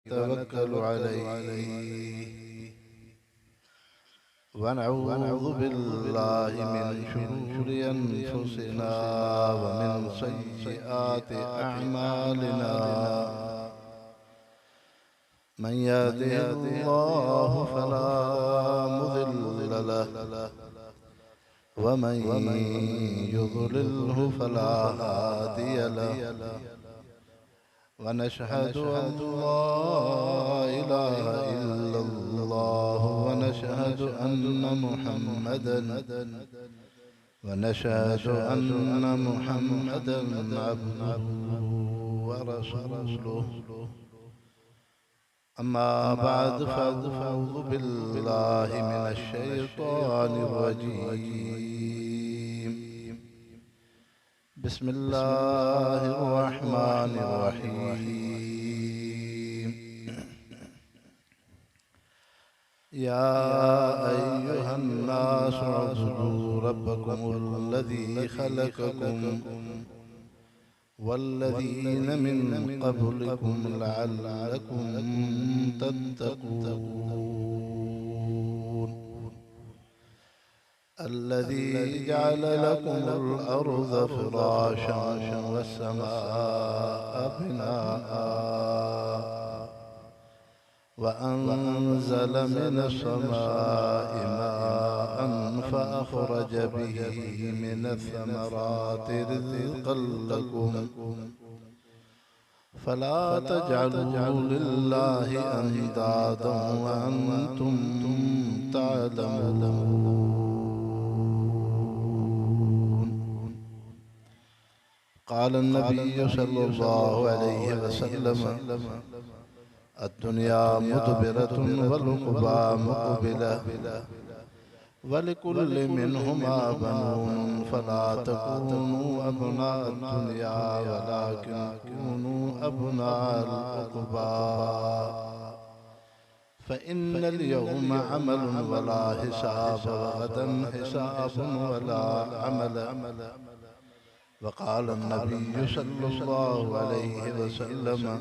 ونتوكل عليه ونعوذ بالله من شرور أنفسنا ومن سيئات أعمالنا من يهده الله فلا مضل له ومن يضلله فلا هادي له ونشهد أن لا إله إلا الله ونشهد أن محمدا عبده ورسوله أما بعد فأعوذ بالله من الشيطان الرجيم بسم الله الرحمن الرحيم يا أيها الناس اعبدوا ربكم الذي خلقكم والذين من قبلكم لعلكم تتقون الذي جعل لكم الأرض فراشا والسماء بناء وأنزل من السماء ماء فأخرج به من الثمرات رزقا لكم فلا تجعلوا لله أندادا وأنتم تعلمون قال النبي صلى الله عليه وسلم الدنيا مدبرة والعقبى مقبلة ولكل منهما بنون فلا تكونوا أبناء الدنيا ولكن كونوا أبناء العقبى فإن اليوم عمل ولا حساب وغدا حساب ولا عمل وقال النبي صلى الله عليه وسلم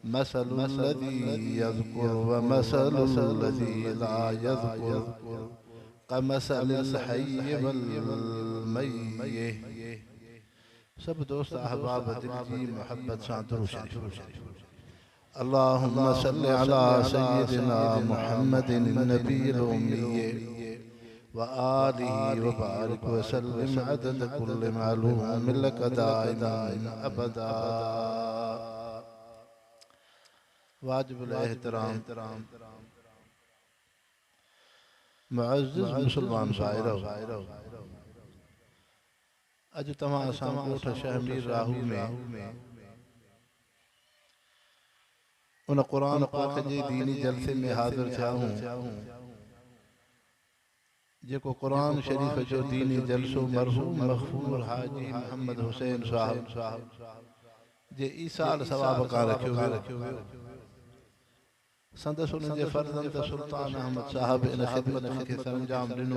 مثل الذي يذكر ومثل الذي لا يذكر كمثل الحي والميت सब दोस्त अहबाब दिल की मोहब्बत से दुरूद शरीफ اللهم صل على سيدنا محمد النبي الأمي وآله وبارك وسلم عدد كل معلوم لك دائما أبدا वाजिब एहतराम मुअज़्ज़िज़ मुसलमान भाइरों अज तव्हां असां कोठ शहमीर राहू में उन कुरान पाक जे दीनी जलसे में हाज़िर थिया हूं जेको कुरान शरीफ जो दीनी जलसो मरहूम मग़फ़ूर हाजी मोहम्मद हुसैन साहब जे ईसाल सवाब का रखियो वियो संदस उनजे फर्जंद सुल्तान अहमद साहब इन खिदमत के सरंजाम दिनो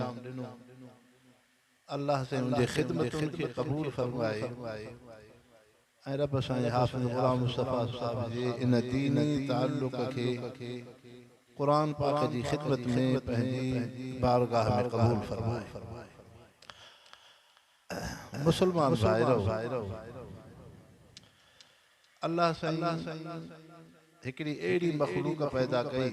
अल्लाह से उनजे खिदमत के कबूल फरमाए ऐं रब साईं हाफ़िज़ ग़ुलाम मुस्तफ़ा साहब जे इन दीनी ताल्लुक़ के कुरान पाक जी खिदमत में पंहिंजी बारगाह में कबूल फरमाए मुसलमान भाइरों अल्लाह साईं हिकड़ी एड़ी मखलूक पैदा कई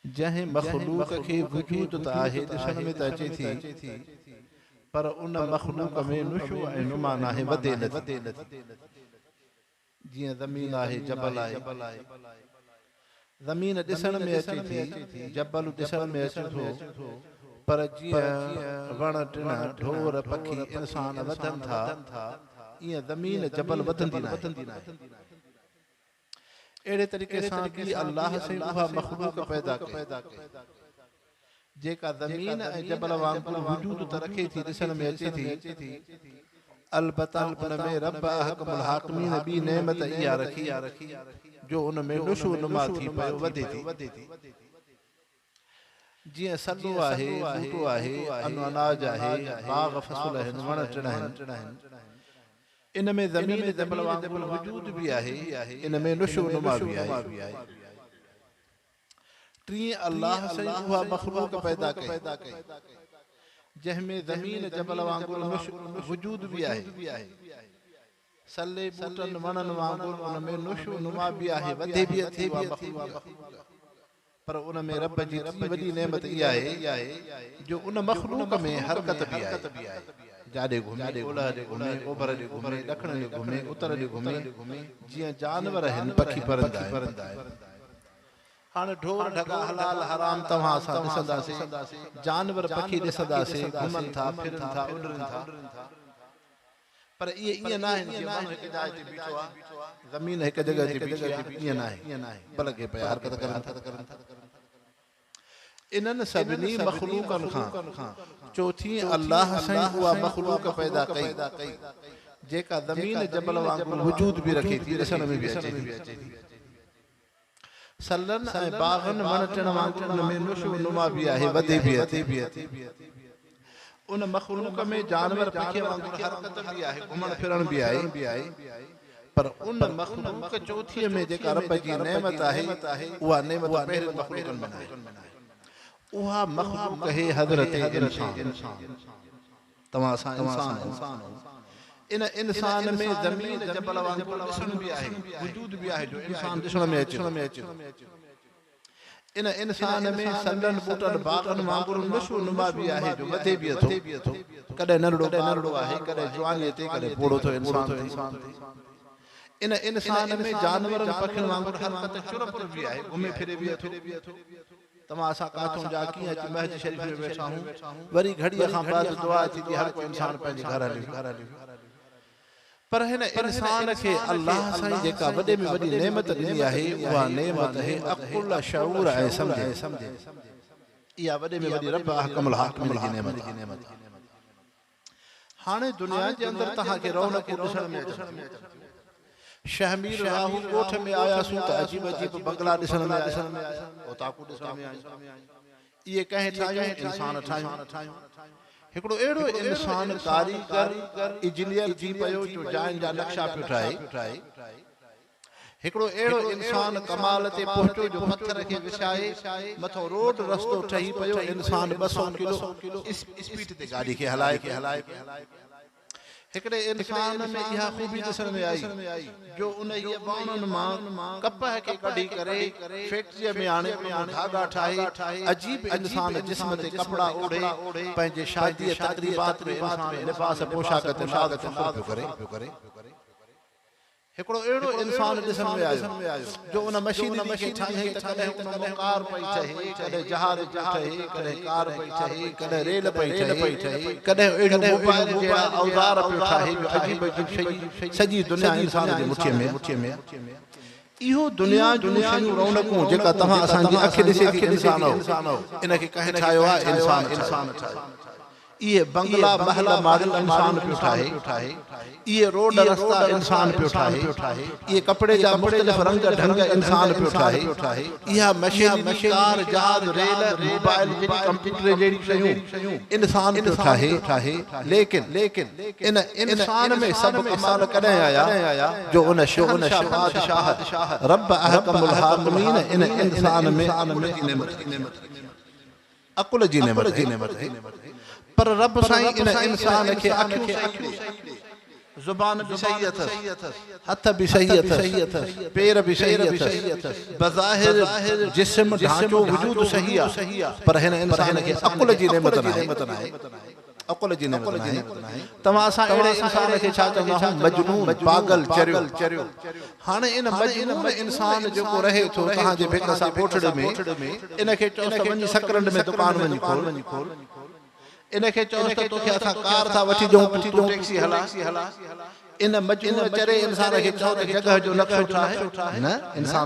जहें मखलूक के वजूद त आहे दिसण में त अचे थी पर उन मखलूक में नुशो ऐं नुमा नाहे वधे नथी जीअं ज़मीन आहे जबल आहे ज़मीन दिसण में अचे थी जबल दिसण में अचे थो पर जीअं वण टिण ढोर पखी इंसान वधन था ईअं ज़मीन जबल वधंदी नाहे एड़े तरीके से भी अल्लाह से उहा मखलूक पैदा कई जेका ज़मीन ऐं जबल वांगुरु वजूद त रखे थी दिसण में अचे थी अलबत्ता उन में रब अहकमुल हाकिमीन बि नेमत इहा रखी जो उन में नुशो नुमा थी पियो वधे थी जीअं सॾो आहे ॿूटो आहे अनाज आहे बाग़ फसल आहिनि वण टिण आहिनि इनमें ज़मीन जबल वांगुर वजूद भी आहे, इनमें नुशो नुमा भी आहे। टी अल्लाह से उहा मखलूक पैदा कई जंहिंमें ज़मीन जबल वांगुर वजूद भी आहे, सले बूटन वणन वांगुर उनमें नुशो नुमा भी आहे, वधे भी अथी उहा मखलूक। पर उनमें रब जी वॾी नेमत इहा आहे जो उन मखलूक में हरकत भी आहे, जाॾे घुमे ओलह ॾे घुमे ओभर ॾे घुमे ॾखण ॾे घुमे उत्तर ॾे घुमे, जीअं जानवर आहिनि पखी परंदा आहिनि। हाणे ढोर ढगा हलाल हराम तव्हां असां ॾिसंदासीं, जानवर पखी ॾिसंदासीं, घुमनि था फिरनि था उॾरनि था, पर इहे ईअं न आहिनि कि माण्हू हिकु जाइ ते बीठो आहे, ज़मीन हिकु जॻह ते बीठी आहे, ईअं न आहे, बल्कि पिया हरकत करनि था। इन्हनि सभिनी मखलूकनि खां चौथी अल्लाह साईं उहा मखलूक पैदा कई जेका ज़मीन जबल वांगुरु वजूद भी रखे थी, ॾिसण में भी अचे थी। सलन ऐं बाग़नि वण टिण वांगुरु उनमें नुशो नुमा भी आहे, वधे भी अचे। उन मखलूक में जानवर पखी वांगुरु हरकत भी आहे, घुमण फिरण भी आहे, पर उन मखलूक चौथीअ में जेका रब जी नेमत आहे उहा नेमत पहिरियों मखलूकनि में आहे। उहा मखलूक है हज़रत इंसान। तव्हां असां इंसान हो, इन इंसान में ज़मीन जबल वांगुरु ॾिसण भी आहे, वजूद भी आहे जो इंसान ॾिसण में अचे। इन इंसान में सलन बूटन बाग़नि वांगुरु नुशो नुमा भी आहे जो वधे भी अथो, कॾहिं नंढड़ो आहे, कॾहिं जवानीअ ते, कॾहिं बूढ़ो थो इंसान। इन इंसान में जानवरनि पखियुनि वांगुरु हरकत चुरपुर भी आहे, घुमे फिरे भी अथो। तव्हां असां काथों जा कीअं अची महज शरीफ़ में वेठा आहियूं, वरी घड़ीअ खां बाद दुआ थी थी, हर कोई इंसान पंहिंजे घर हलियो। पर हिन इंसान खे अल्लाह साईं जेका वॾे में वॾी नेमत ॾिनी आहे उहा नेमत है अक़ुल शऊर ऐं सम्झ। इहा वॾे में वॾी रब अहकमुल हाकिमीन जी नेमत। हाणे दुनिया जे अंदरि तव्हांखे रौनक़ूं ॾिसण में अचनि। शहमीर राहू ॻोठ में आयासीं त अजीब अजीब बंगला ॾिसण में आया, ओताकूं ॾिसण में आयूं। इहे कंहिं ठाहियूं? इंसान ठाहियूं। हिकिड़ो अहिड़ो इंसान कारीगर इंजीनियर थी पियो जो जाइन जा नक्शा पियो ठाहे। हिकिड़ो अहिड़ो इंसान कमाल ते पहुचो जो पत्थर खे विछाए मथो रोड रस्तो ठही पियो, इंसान 200 किलो स्पीड ते गाॾी खे हलाए। हिकिड़े इंसान में इहा खूबी ॾिसण में आई जो उन ये बाणनि मां कपह खे कढी करे फैक्ट्रीअ में आणे धागा ठाहे अजीब इंसान जिस्म ते कपड़ा ओढ़े पंहिंजे शादीअ तक़रीबात में इंसान लिबास पोशाक ते शाद फ़ख्र पियो करे। हिकिड़ो अहिड़ो इंसान ॾिसण में आयो जो उन मशीन खे ठाहे त कॾहिं उन में कार पई ठहे, कॾहिं जहाज ठहे, कॾहिं कार पई ठहे, कॾहिं रेल पई ठहे, कॾहिं अहिड़ो मोबाइल जहिड़ा औज़ार पियो ठाहे जो अजीब अजीब शयूं सॼी दुनिया इंसान जे मुठीअ में। इहो दुनिया जूं शयूं रौनकूं जेका तव्हां असांजी अखि ॾिसे थी इंसान हो, इनखे कंहिं ठाहियो आहे? इंसान ठाहियो। इहे बंगला महल मॉडल इंसान पियो ठाहे, इहे रोड रस्ता इंसान पियो ठाहे, इहे कपड़े जा मुख़्तलिफ़ रंग ढंग इंसान पियो ठाहे, इहा मशीन कार जहाज रेल मोबाइल जहिड़ी कंप्यूटर जहिड़ी शयूं इंसान पियो ठाहे। लेकिन इन इंसान में सभु कमाल कॾहिं आया जो उन बादशाह रब अहकमुल हाकिमीन इन इंसान में अक़ुल जी नेमत है। पर रब साईं इन इंसान खे अखियूं सही, ज़ुबान भी सही अथसि, हथ भी सही अथसि, पैर भी सही अथसि, बज़ाहिर जिस्म ढांचो वजूद सही आहे, पर हिन इंसान खे अक़ुल जी नेमत नाहे। अक़ुल जी नेमत नाहे। तव्हां असां अहिड़े इंसान खे छा चवंदा आहियूं? मजनून, पागल, चरियो। हाणे इन मजनून इंसान जेको रहे थो तव्हांजे भिक सां कोठड़े में, इनखे चओसि त वञी सकरंड में दुकान वञी खोल, इनखे चओसि त तोखे असां कार था वठी ॾियूं, टैक्सी हला। इन मजनून चरे इंसान खे चओ त जॻह जो नक्शो ठाहे, न इंसान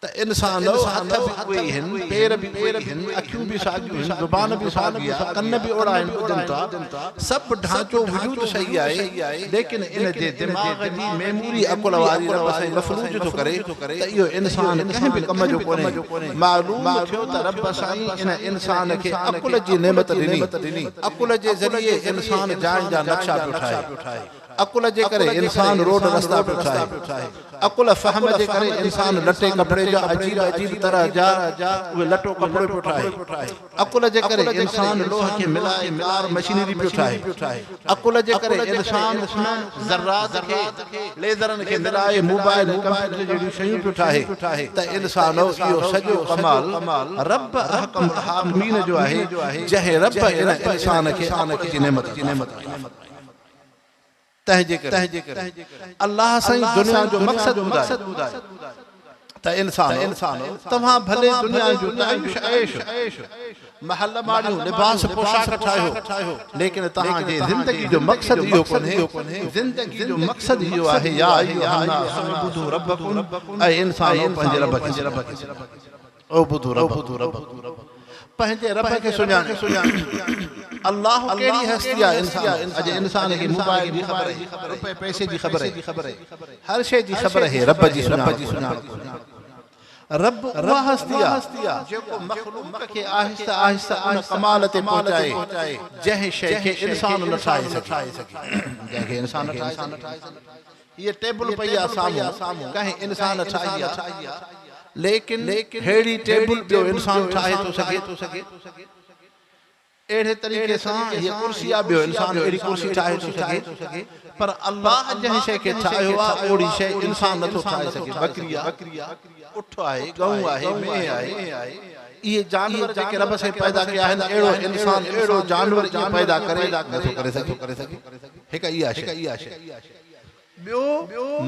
त इंसान हथ भी उहे हन पैर भी उहे हन अखियूं भी साॻियूं हन ज़ुबान भी साॻी आहे कन भी ओड़ा आहिनि ॿुधनि था सभु ढांचो वजूद सही आहे लेकिन इन जे दिमाग़ जी मेमोरी अकुल वारी रब साईं मफ़लूज थो करे त इहो इंसान कंहिं बि कम जो कोन्हे मालूम थियो त रब साईं इन इंसान खे अकुल जी नेमत ॾिनी अकुल जे ज़रिए इंसान जान जा नक्शा पियो ठाहे अकुल जे करे इंसान रोड रस्ता पियो ठाहे अकुल फहम जे करे इंसान लटे कपड़े जा अजीब अजीब तरह जा उहे लटो कपड़ो पियो ठाहे अकुल जे करे इंसान लोह खे मिलाए मिलार मशीनरी पियो ठाहे अकुल जे करे इंसान ज़र्रात खे लेज़रनि खे मिलाए मोबाइल कंप्यूटर जहिड़ियूं शयूं पियो ठाहे त इंसान इहो सॼो कमाल रब अहकम हाकिमीन जो आहे जंहिं रब इन इंसान खे अकुल जी नेमत तंहिंजे करे अल्लाह साईं दुनिया जो मक़सद ॿुधाए त इंसान तव्हां भले दुनिया जो ऐश महल माड़ियूं लिबास पोशाक ठाहियो लेकिन तव्हांजे ज़िंदगी जो मक़सद इहो कोन्हे ज़िंदगी जो मक़सद इहो आहे या अय्युहा रब्बकुम ऐं इंसान पंहिंजे रब खे ओ ॿुधो रब पंहिंजे रब खे सुञाणे अल्लाह केड़ी हस्ती आहे इंसान अॼु इंसान खे मोबाइल जी ख़बर आहे रुपए पैसे जी ख़बर आहे हर शइ जी ख़बर आहे रब जी सुञाण रब उहा हस्ती आहे जेको मख़लूक खे आहिस्ता आहिस्ता उन कमाल ते पहुचाए जंहिं शइ खे इंसान न ठाहे सघे जंहिंखे इंसान न ठाहे सघे ये टेबल पई आहे साम्हूं कंहिं इंसान ठाही आहे लेकिन हेड़ी टेबल ॿियो इंसान ठाहे थो सघे एड़े तरीके से ये कुर्सी आ बियो इंसान एड़ी कुर्सी ठाहे तो सके पर अल्लाह जह शे के ठायो आ ओड़ी शे इंसान न तो ठाहे सके बकरिया उठ आहे गऊ आहे में आहे ये जानवर जेके रब से पैदा किया है एड़ो इंसान एड़ो जानवर जे पैदा करे न तो करे सके हिक ई आशे बियो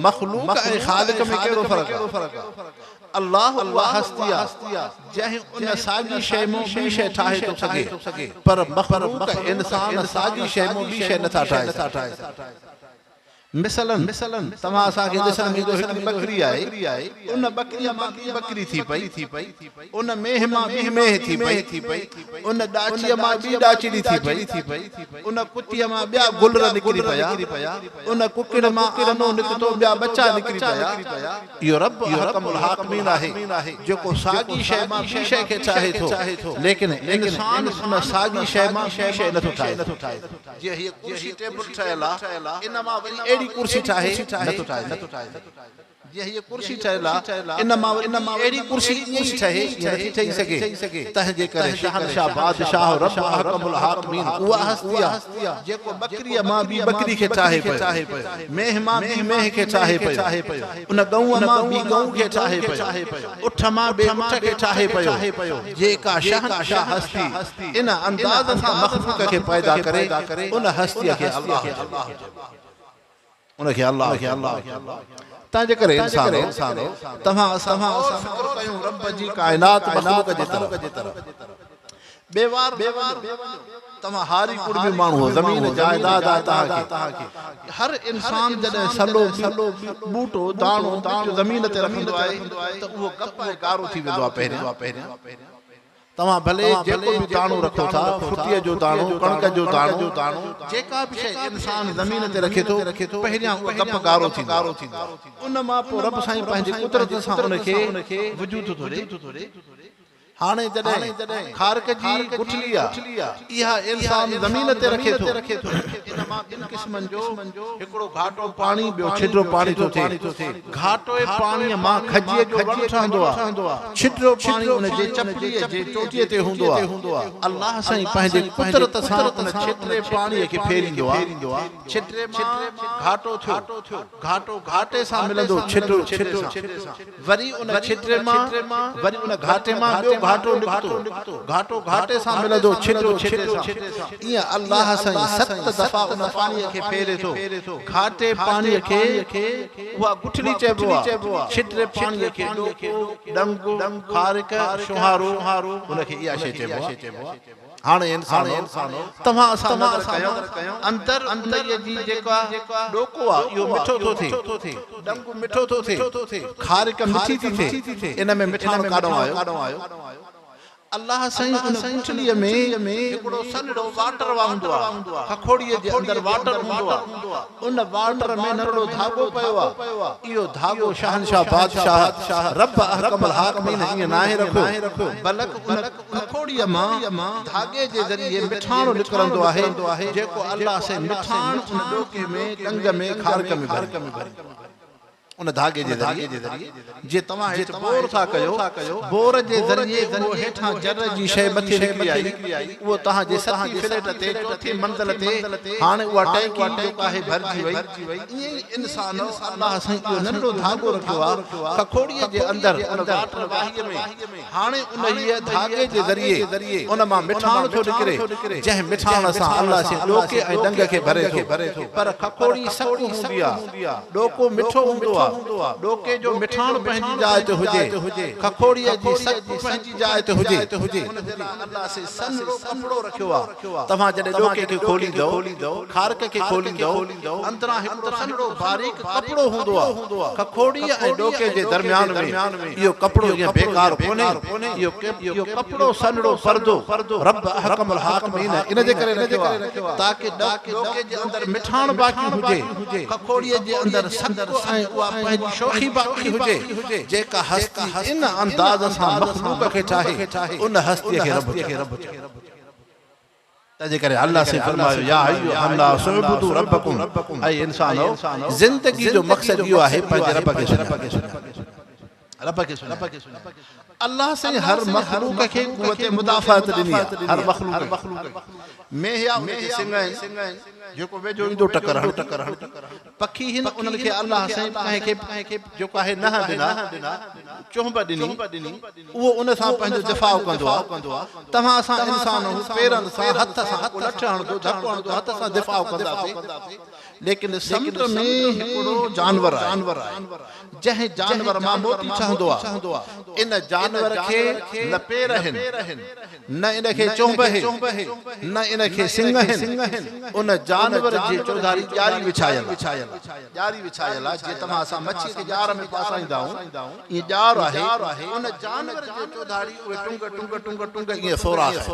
मखलूक ए खालिक में केड़ो फर्क है अल्लाह हस्तिया जह उन सागी शय में भी शय ठाहे तो सके पर मखलूक इंसान सागी शय में भी शय नथा ठाहे मिसलन तमा सा के दिसन में जो एक बकरी आहे उन बकरी मां बकरी थी पई उन मेहमा भी मेह थी पई उन डाची मां भी डाचड़ी थी पई उन कुटिया मां बिया गुलर निकरी पया उन कुकड़ मां आनो निकतो बिया बच्चा निकरी पया यो रब हकमुल हाकिमीन आहे जो सागी शय मां भी शय के चाहे तो लेकिन इंसान उन सागी शय मां शय न तो ठाहे जे ये कुर्सी टेबल ठहला इन मां वरी कुर्सी ठाहे न तो ठाहे ये कुर्सी ठहला इन मां एड़ी कुर्सी नहीं ठहे नथी ठही सके तंहिंजे करे शहनशाह बादशाह रब हकमुल हाकिमीन उहा हस्तिया जेको बकरी मां भी बकरी के ठाहे पयो मेह मां भी मेह के ठाहे पयो उन गऊ मां भी गऊ के ठाहे पयो उठ मां बे उठ के ठाहे पयो जेका शहनशाह हस्ती इन अंदाज सां मखलूक के पैदा करे उन हस्तिया के अल्लाह उनके अल्लाह ताजे करे इंसान तमा फिक्र कयूं रब जी कायनात मखलूक जे तरफ बेवार तमा हारी कुर्बी मानू जमीन जायदाद ता के हर इंसान जदे सलो बूटो दाणो जमीन ते रखंदो आहे त वो गप गारो थी वेंदो आहे पहिरियां तमा भले जेको भी दाणो रखो था फुटिया जो दाणो कणक जो दाणो जेका भी शय इंसान जमीन ते रखे तो पहिरियां गप गारो थी उन मां पो रब साईं पंहिंजे कुदरत सां उनखे वजूद थो ॾे हाने जडे खारक जी गुठली आ इहा इंसान जमीन ते रखे तो इन मां इन किस्मन जो एकड़ो घाटो पानी बियो छिद्रो पानी तो थे घाटो पानी मां खजिए जो वण ठहंदो आ छिद्रो पानी उन जे चपली जे चोटिए ते हुंदो आ अल्लाह साईं पंहिंजे कुदरत सां उन छिद्रे पानी के फेरींदो आ छिद्रे मां घाटो थियो घाटो घाटे सां मिलंदो छिद्रो सां वरी उन छिद्रे मां वरी उन घाटे मां घाटो निकतो घाटो घाटे सां मिलंदो छिद्रो सां इया अल्लाह साईं 7 दफ़ा उन पानी के फेरे तो घाटे पानी के उहा गुठली चइबो आ छिद्रे पानी के डंगो खारक शुहारो उनके इया शे चइबो आ हाणे इंसानो तव्हां असां नज़र कयो अंदर अंदर जी जेका ॾोको आहे इहो मिठो थो थिए डंग मिठो थो थिए खारिक मिठी थी थिए इन में मिठाण काॾों आयो अल्लाह साईं उन पुछड़ीअ में हिकिड़ो सनड़ो वाटर वांगुरु आहे खखोड़ीअ जे अंदर वाटर हूंदो आहे उन वाटर में नंढड़ो धागो पियो आहे इहो धागो शहनशाह बादशाह रब अहकम हाकिमीन ईअं नाहे रखियो बल्कि उन खखोड़ीअ मां धागे जे ज़रिए मिठाण निकिरंदो आहे जेको अल्लाह से मिठाण उन ॾोके में डंग में खारक में भरी उन धागे जे ज़रिए जे तव्हां हेठ बोर था कयो बोर जे ज़रिए उहो हेठां जर जी शइ मथे निकिरी आई उहो तव्हां जे सती फ्लैट ते चौथी मंज़िल ते हाणे उहा टैंकी जेका आहे भरिजी वई ईअं इंसान अल्लाह साईं इहो नंढो धागो रखियो आहे खखोड़ीअ जे अंदरि उन वाटर वाहीअ में हाणे उन हीअ धागे जे ज़रिए उन मां मिठाण थो निकिरे जंहिं मिठाण सां अल्लाह से ॾोके ऐं डंग खे भरे थो पर खखोड़ी सख़्तु हूंदी आहे ॾोको मिठो हूंदो आहे ॾोके जो मिठाण पंहिंजी जाइ ते हुजे खखोड़ीअ जी सख़्तु पंहिंजी जाइ ते हुजे अल्लाह से सनड़ो कपिड़ो रखियो आहे तव्हां जॾहिं ॾोके खे खोलींदो खारक खे खोलींदो अंदरां हिकिड़ो सनड़ो बारीक कपिड़ो हूंदो आहे खखोड़ीअ ऐं ॾोके जे दरमियान में इहो कपिड़ो ईअं बेकार कोन्हे इहो कपिड़ो सनड़ो पर्दो रब अहकमुल हाकिमीन इन जे करे रखियो आहे ताकि ॾोके जे अंदरि मिठाण बाक़ी हुजे खखोड़ीअ जे अंदरि सख़्तु ऐं उहा पंहिंजी शौखी बाक़ी हुजे जेका हस्ती इन अंदाज़ सां मखलूक खे चाहे उन हस्तीअ खे रब तंहिंजे करे अल्लाह से फरमायो या अय्युहन नास उबुदू रब्बकुम ऐं इंसानो ज़िंदगी जो मक़सद इहो आहे पंहिंजे रब खे सुञाणो अल्लाह से हर मखलूक खे क़ुव्वत मुदाफ़ात ॾिनी आहे हर मखलूक मेहिया सिंह जेको वेझो ईंदो टकर हण पखी हिन उन्हनि खे अल्लाह साईं कंहिंखे जेको आहे नह ॾिना चुंब ॾिनी उहो उन सां पंहिंजो दिफ़ाउ कंदो आहे तव्हां असां इंसान पेरनि सां हथ सां लठ हणंदो धक हणंदो हथ सां दिफ़ाउ कंदासीं लेकिन समुंड में हिकिड़ो जानवर आहे जंहिं जानवर मां मोती ठहंदो आहे इन जानवर खे न पेर आहिनि न इन खे चुंब आहे न इन खे सिंग आहिनि उन जानवर जे चौधारी ॼारी विछायल आहे जे तव्हां असां मच्छी खे ॼार में फासाईंदा आहियूं ईअं ॼार आहे उन जानवर जे चौधारी उहे टुंग ईअं सोराख़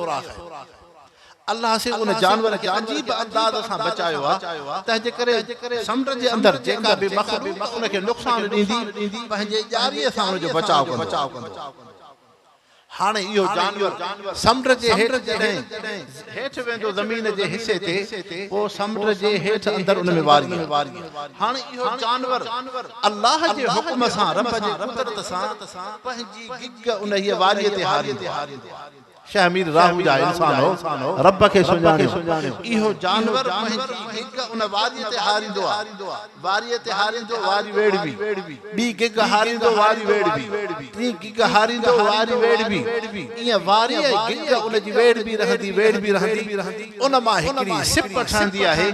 अल्लाह से उन जानवर के अजीब अंदाज सां बचायो आहे तंहिंजे करे समुंड जे अंदरि जेका बि मख़लूक उन खे नुक़सान ॾींदी पंहिंजे ॼारीअ सां उन जो बचाव कंदो हाणे इहो जानवर समुंड जे हेठि वेंदो ज़मीन जे हिसे ते पोइ समुंड जे हेठि अंदरि उन में वारी हाणे इहो जानवर अल्लाह जे हुक्म सां रब जे कुदरत सां पंहिंजी गिग उन हीअ वारीअ ते हारींदो शहमीर राहू जा इंसानो रब खे सुञाणियो इहो जानवर पंहिंजी गिग उन वारीअ ते हारींदो वारी वेड़बी ॿी गिग हारींदो वारी वेड़बी टी गिग हारींदो वारी वेड़बी ईअं वारी ऐं गिग उन जी वेड़बी रहंदी उन मां हिकिड़ी सिप ठहंदी आहे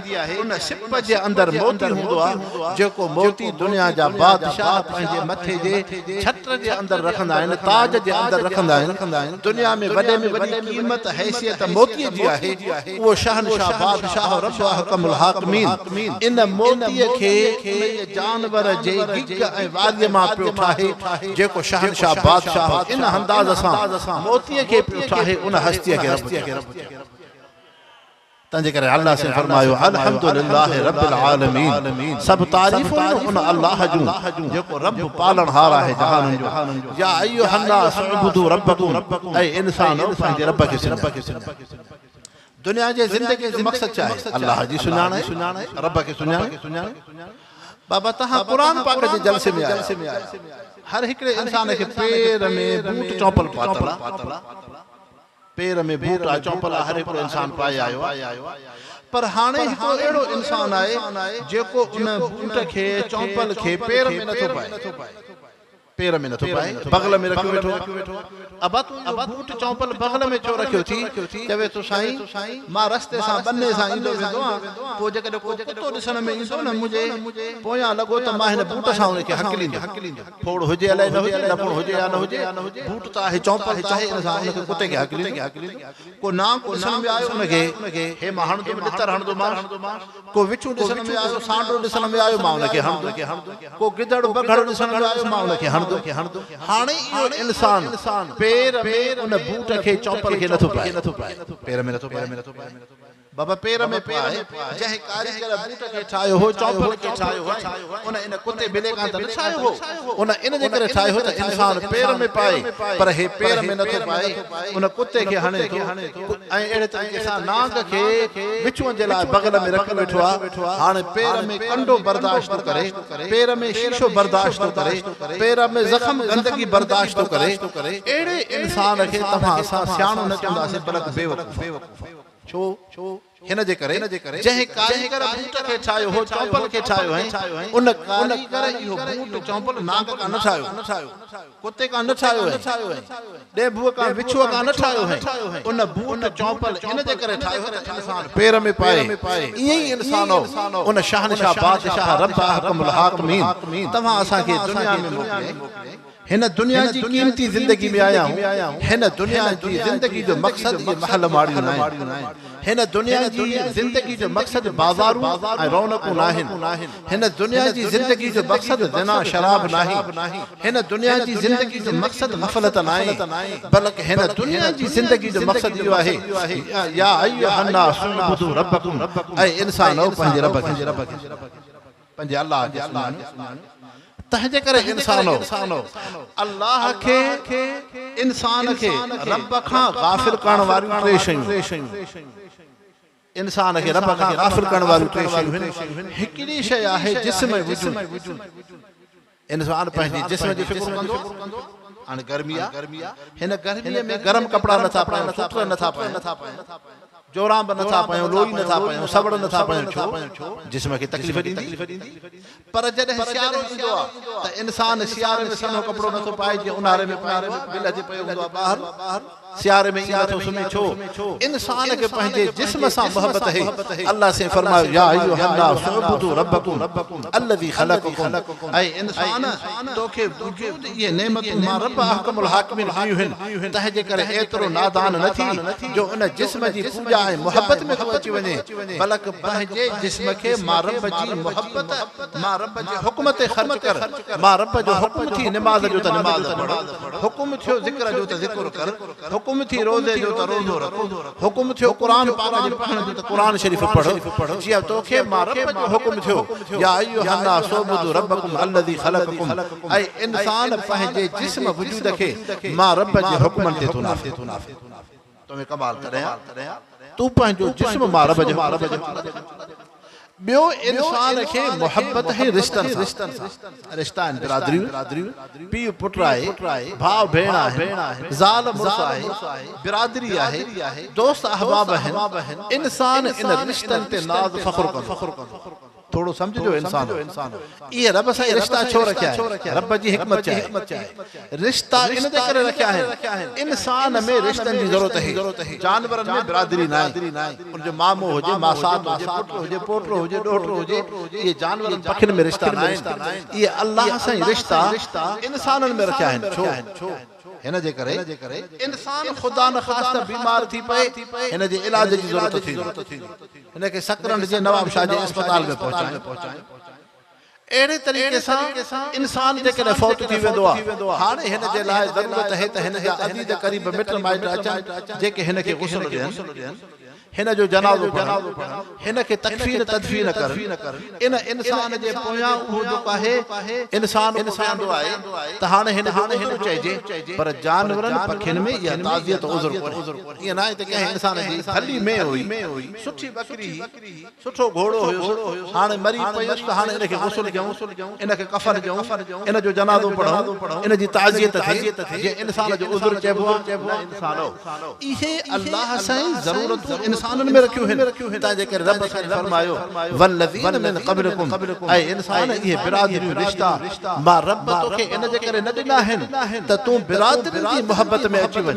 उन सिप जे अंदरि मोती हूंदो आहे जेको मोती दुनिया जा बादशाह पंहिंजे मथे जे छत्र जे अंदरि रखंदा आहिनि ताज जे अंदरि रखंदा आहिनि दुनिया में वॾे वॾी क़ीमत हैसियत मोतीअ जी आहे उहो शहनशाह बादशाह रब अहकमुल हाकिमीन इन मोतीअ खे जानवर जे गिग ऐं वारीअ मां पियो ठाहे जेको शहनशाह बादशाह इन अंदाज़ सां मोतीअ खे पियो ठाहे उन हस्तीअ खे रब तंहिंजे करे अल्लाह से फरमायो अल्हम्दुलिल्लाह रब्बिल आलमीन सब तारीफ़ूं उन अल्लाह जूं जेको रब पालनहार आहे जहाननि जो या अय्युहन नास उबुदू रब्बकुम ऐं इंसानो पंहिंजे रब खे सुञाणो दुनिया जे ज़िंदगी जो मक़सद छा आहे अल्लाह जी सुञाणे रब खे सुञाणे बाबा तव्हां क़ुरान पाक जे जलसे में आया हर हिकिड़े इंसान खे पेर में बूट चौपल पातल पेर में बूट चौपल हर हिकिड़ो इंसान पाए आयो पर हाणे हिकिड़ो अहिड़ो इंसान आहे जेको उन बूट खे चौपल खे पेर में नथो पाए पैर में नथो पाए बगल में रखियो वेठो अबा तू बूट चौपल बगल में छो रखियो थी चवे तो साईं मां रस्ते सां बन्ने सां ईंदो वेंदो आ को जेकॾहिं को कुतो ॾिसण में ईंदो न मुझे पोयां लॻो त मां हिन बूट सां हुनखे हकलींदो फोड़ हुजे अलाए न हुजे लपण हुजे या न हुजे बूट त आहे चौपल चाहे इन सां हुनखे कुते खे हकलींदो को नाम को ॾिसण में आयो हुनखे हे मां हणंदो ॾितर हणंदो मां को विचू ॾिसण में आयो सांडो ॾिसण में आयो मां हुनखे हणंदो को गिदड़ बगड़ ॾिसण में आयो मां हुनखे हणंदो हाणे इहो इंसान पैर में उन बूट खे चौपल खे नथो पाए पैर में नथो पाए बाबा पैर में पाए जंहिं कारीगर बूट खे ठाहियो हो चौपल खे ठाहियो हो उन इन कुते बिले खां त न ठाहियो हो उन इन जे करे ठाहियो त इंसान पैर में पाए पर हे पैर में नथो पाए उन कुते खे हणे थो ऐं अहिड़े तरीक़े सां नांग खे विचूअ जे लाइ बगल में रखी वेठो आहे हाणे पैर में कंडो बर्दाश्त थो करे पैर में शीशो बर्दाश्त थो करे पैर में जख्म गंदगी बर्दाश्त थो करे अहिड़े इंसान खे तव्हां असां सियाणो न चवंदासीं बल्कि बेवकूफ़ छो हिन जे करे जंहिं कारीगर बूट खे ठाहियो हो चौपल खे ठाहियो है उन कारीगर इहो बूट चौपल नांग खां न ठाहियो कुते खां न ठाहियो है ॾेबूअ खां विछुअ खां न ठाहियो है उन बूट चौपल इन जे करे ठाहियो है इंसान पैर में पाए ईअं ई इंसान हो उन शहनशाह बादशाह रब हकमुल हाकिमीन तव्हां असांखे दुनिया में मोकिले हिन दुनिया जी कीमती जिंदगी में आया हूं हिन दुनिया जी जिंदगी जो मकसद ये महल माड़ियूं न हिन दुनिया जी जिंदगी जो मकसद बाज़ारू ऐं रौनकूं नाहिन हिन दुनिया जी जिंदगी जो मकसद ज़िना शराब नाही हिन दुनिया जी जिंदगी जो मकसद गफ़लत नाहे बल्कि हिन दुनिया जी जिंदगी जो मकसद इहो आहे या अय्युहन नास उबुदू रब्बकुम ऐं इंसानो पंहिंजे रब खे पंहिंजे अल्लाह खे तंहिंजे करे इंसानो अल्लाह खे इंसान खे रब खां गाफ़िल करण वारियूं टे शयूं इंसान खे रब खां गाफ़िल करण वारियूं टे शयूं हिकिड़ी शइ आहे जिस्म वजूद इंसान पंहिंजे जिस्म जी फिक्र कंदो हाणे गर्मी आहे हिन गर्मीअ में गरम कपिड़ा नथा पायूं सुटर नथा पायूं जोराब नथा पायूं लोई नथा पायूं सबड़ नथा पायूं छो जिस्म खे तकलीफ़ ॾींदी पर जॾहिं सियारो ईंदो आहे त इंसान सियारे में सनो कपिड़ो नथो पाए जीअं उन्हारे में पाए बिल जे पियो हूंदो आहे ॿाहिरि सियारे में ईंदो नथो सुम्हे छो इंसान खे पंहिंजे जिस्म सां मोहब्बत है अल्लाह से फरमायो या अय्युहन नास उबुदू रब्बकुम अल्लज़ी ख़लक़कुम ऐं इंसान तोखे वजूद ये नेमतूं मां रब अहकमुल हाकिमीन ॾिनियूं आहिनि तंहिंजे करे एतिरो नादान न थी जो उन जिस्म जी पूॼा ऐं मोहब्बत में तूं अची वञे बल्कि पंहिंजे जिस्म खे मां रब जी मोहब्बत मां रब जे हुक्म ते ख़र्च कर मां रब जो हुक्म थी निमाज़ जो त निमाज़ पढ़ हुक्म थियो ज़िक्र जो त ज़िक्र कर हुक्म थी रोज़े जो त रोज़ो रखो हुक्म थियो क़ुरान पाक जो पढ़ण जो त क़ुरान शरीफ़ पढ़ जीअं तोखे मां रब जो हुक्म थियो या अय्युहन नास उबुदू रब्बकुम अल्लज़ी ख़लक़कुम ऐं इंसान पंहिंजे जिस्म वजूद खे मां रब जे हुक्मनि ते थो नाफ़े तो मैं कमाल करे तू पंहिंजो जिस्म मां रब जो ॿियो इंसान खे मोहब्बत है रिश्तनि सां रिश्ता आहिनि बिरादरियूं पीउ पुट आहे भाउ भेण आहे ज़ाल मुड़ुस आहे बिरादरी आहे दोस्त अहबाब आहिनि इंसान इन रिश्तनि ते नाज़ फ़ख्र कंदो थोड़ो समझो इंसान ये रब सां रिश्ता छो रखिया है रब जी हिकमत चाहे रिश्ता इन ते करे रखिया है इंसान में रिश्तनि जी जरूरत है जानवरनि में बिरादरी नाहे उन जो मामो हुजे मासात हुजे पुट हुजे पोटो हुजे ॾोहिटो हुजे ये जानवरनि पखियुनि में रिश्ता नाहे ये अल्लाह सां रिश्ता इंसाननि में रखिया आहिनि छो हिन जे करे इंसान खुदा न ख़ास्ता बीमार थी पए हिन जे इलाज जी जरूरत थी हिन खे सकरन जे नवाब शाह जे अस्पताल में पहुचाए अहिड़े तरीक़े सां इंसान जेकॾहिं फौत थी वेंदो आहे हाणे हिन जे लाइ ज़रूरत है त हिन जा अज़ीज़ क़रीब मिट माइट अचनि जेके हिन खे गुस्ल ॾियनि हिन जो जनाज़ो पढ़नि हिन खे तकफीन तदफीन करनि इन इंसान जे पोयां उहो जेको आहे इंसान उथंदो आहे त हाणे हिन चइजे पर जानवरनि पखियुनि में इहा ताज़ियत उज़र कोन्हे ईअं न आहे त कंहिं इंसान जी हली में हुई सुठी बकरी सुठो घोड़ो हुयो हाणे मरी पयुसि त हाणे इन खे गुस्ल ॾियूं इन खे कफ़न ॾियूं इन जो जनाज़ो पढ़ूं इन जी ताज़ियत थिए इंसान जो उज़र चइबो आहे इंसान इहे अल्लाह सां ज़रूरतूं इंसाननि में रखियो है ताजे करे रब से फरमायो वल्लज़ीन मिन क़ब्लिकुम ऐ इंसान ये बिरादरी रिश्ता मां रब तोखे इन जे करे न दिना है त तू बिरादरी की मोहब्बत में अची वञ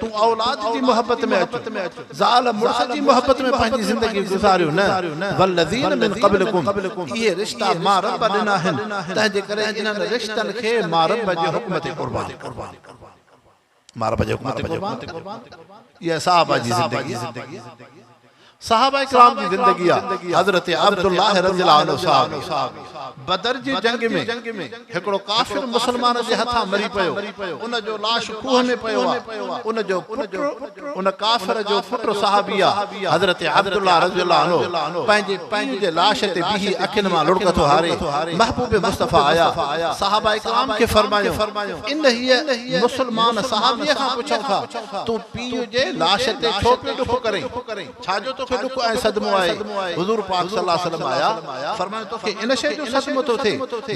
तू औलाद की मोहब्बत में अच ज़ाल मुर्स की मोहब्बत में पंहिंजी जिंदगी गुजारियो न वल्लज़ीन मिन क़ब्लिकुम ये रिश्ता मां रब दिना है ताजे करे इन्हनि रिश्तन खे मां रब जे हुक्म ते कुर्बान मां रब जे हुक्म ते कुर्बान ये सहाबा जी जिंदगी सहाबा इकराम की जिंदगी हजरत अब्दुल्लाह रज़ियल्लाहु अन्हु साहब बदर जी जंग में एकड़ो काफिर मुसलमान जे हथा मरी पयो उन जो लाश खूह में पयो उन जो पुत्र उन काफिर जो पुत्र सहाबिया हजरत अब्दुल्लाह रज़ियल्लाहु अन्हु पंहिंजे जे लाश ते बीही अखिन मां लुढ़क थो हारे महबूब मुस्तफा आया सहाबा इकराम के फरमायो इन हिय मुसलमान सहाबिया खां पुछो था तू पीउ जे लाश ते छो पे दुख करे छाजो तो दुख ऐं सदमो आहे हुजूर पाक सल्लल्लाहु अलैहि वसल्लम आया फरमायो तोखे इन शइ जो सदमो तो थे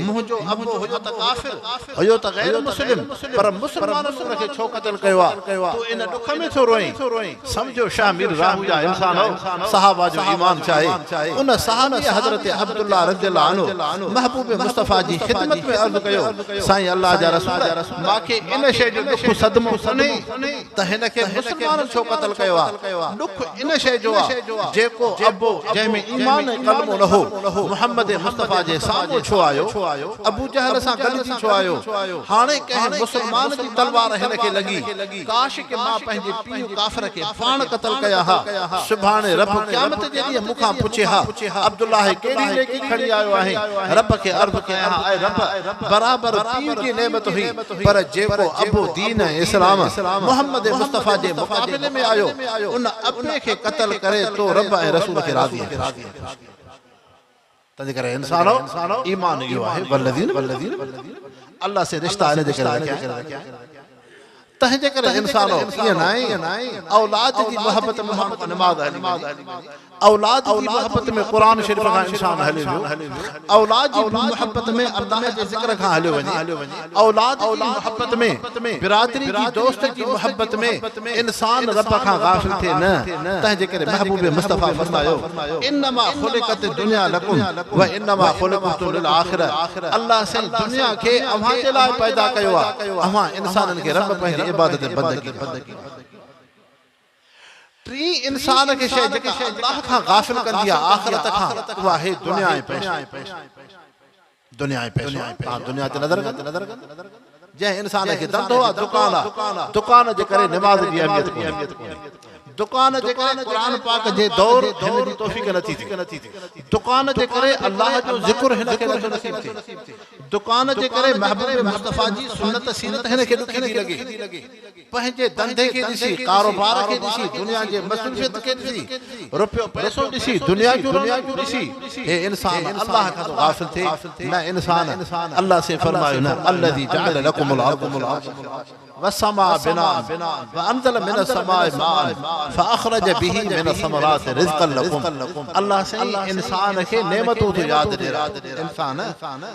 मुंहिंजो अबो हुयो त काफिर हुयो त गैर मुस्लिम पर मुसलमाननि उनखे छो क़त्ल कयो आहे तू इन दुख में थो रोई समझो शामिर राह जा इंसान हो सहाबा जो ईमान चाहे उन सहाबी हजरत अब्दुल्लाह रज़ियल्लाहु अन्हु महबूब मुस्तफा जी खिदमत में अर्ज कयो साईं अल्लाह जा रसूल माखे इन शइ जो दुख सदमो कोन्हे त हिन खे मुसलमाननि छो क़त्ल कयो आहे दुख इन शइ जो आहे जेको अबो जंहिंमें ईमान ऐं कलमो न हो मुहम्मद मुस्तफा जे साम्हूं छो आयो अबू जहल सां गॾिजी छो आयो हाणे कंहिं मुसलमान जी तलवार हिन खे लॻी काश के मां पंहिंजे पीउ काफ़िर खे पाण क़त्ल कया हा सुभाणे रब क़यामत जे ॾींहुं मूंखां पुछे हा अब्दुल्लाह कहिड़ी नेकी खणी आयो आहे रब खे अर्ज़ कयां ऐं रब बराबर पीउ जी नेमत हुई पर जेको अबू दीन ऐं इस्लाम मुहम्मद मुस्तफा जे मुक़ाबिले में आयो उन अबे खे क़त्ल करे तो रब ऐं रसूल खे राज़ी तंहिंजे करे इंसानो ईमान इहो आहे वल्लज़ीन अल्लाह से रिश्ता इन जे करे रखिया तंहिंजे करे इंसानो ईअं न आहे औलाद जी मोहब्बत में नमाज़ हली औलाद की मोहब्बत में कुरान शरीफ का इंसान हले औलाद की मोहब्बत में अल्लाह के जिक्र का हले वने औलाद की मोहब्बत में बिरादरी की दोस्त की मोहब्बत में इंसान रब का गाफिल थे न तंहिंजे करे महबूब मुस्तफा फरमायो इन्नमा खुलिकत दुनिया लकुम व इन्नमा खुलिकतु लिल आखिरह अल्लाह से दुनिया के अव्हां जे लाइ पैदा कयो आ अव्हां इंसानन के रब पंहिंजी इबादत बंदगी टी इंसान के शय जेके अल्लाह का गाफिल कर दिया आखिरत का उहा है दुनिया ऐं पैसा दुनिया ते नजर जे इंसान के धंधो आ दुकान जे करे नमाज जी अहमियत कोन्हे दुकान जे करे कुरान पाक जे दौर हिन जी तौफीक नथी थी दुकान जे करे अल्लाह जो जिक्र हिन खे नसीब थी दुकान जे करे महबूब मुस्तफा जी सुन्नत सीरत हिन खे दुखी थी लगे पंहिंजे धंधे के ॾिसी कारोबार के ॾिसी दुनिया जे मसरूफियत के ॾिसी रुपयो पैसो ॾिसी दुनिया जो ॾिसी हे इंसान अल्लाह का तो गाफिल थे न इंसान अल्लाह से फरमायो न अल्लज़ी जअल लकुमुल अर्द والسماء بناء وانزل من السماء ماء فاخرج به من الثمرات رزقا لكم الله سے انسان کے نعمتوں تو یاد دے رہا انسان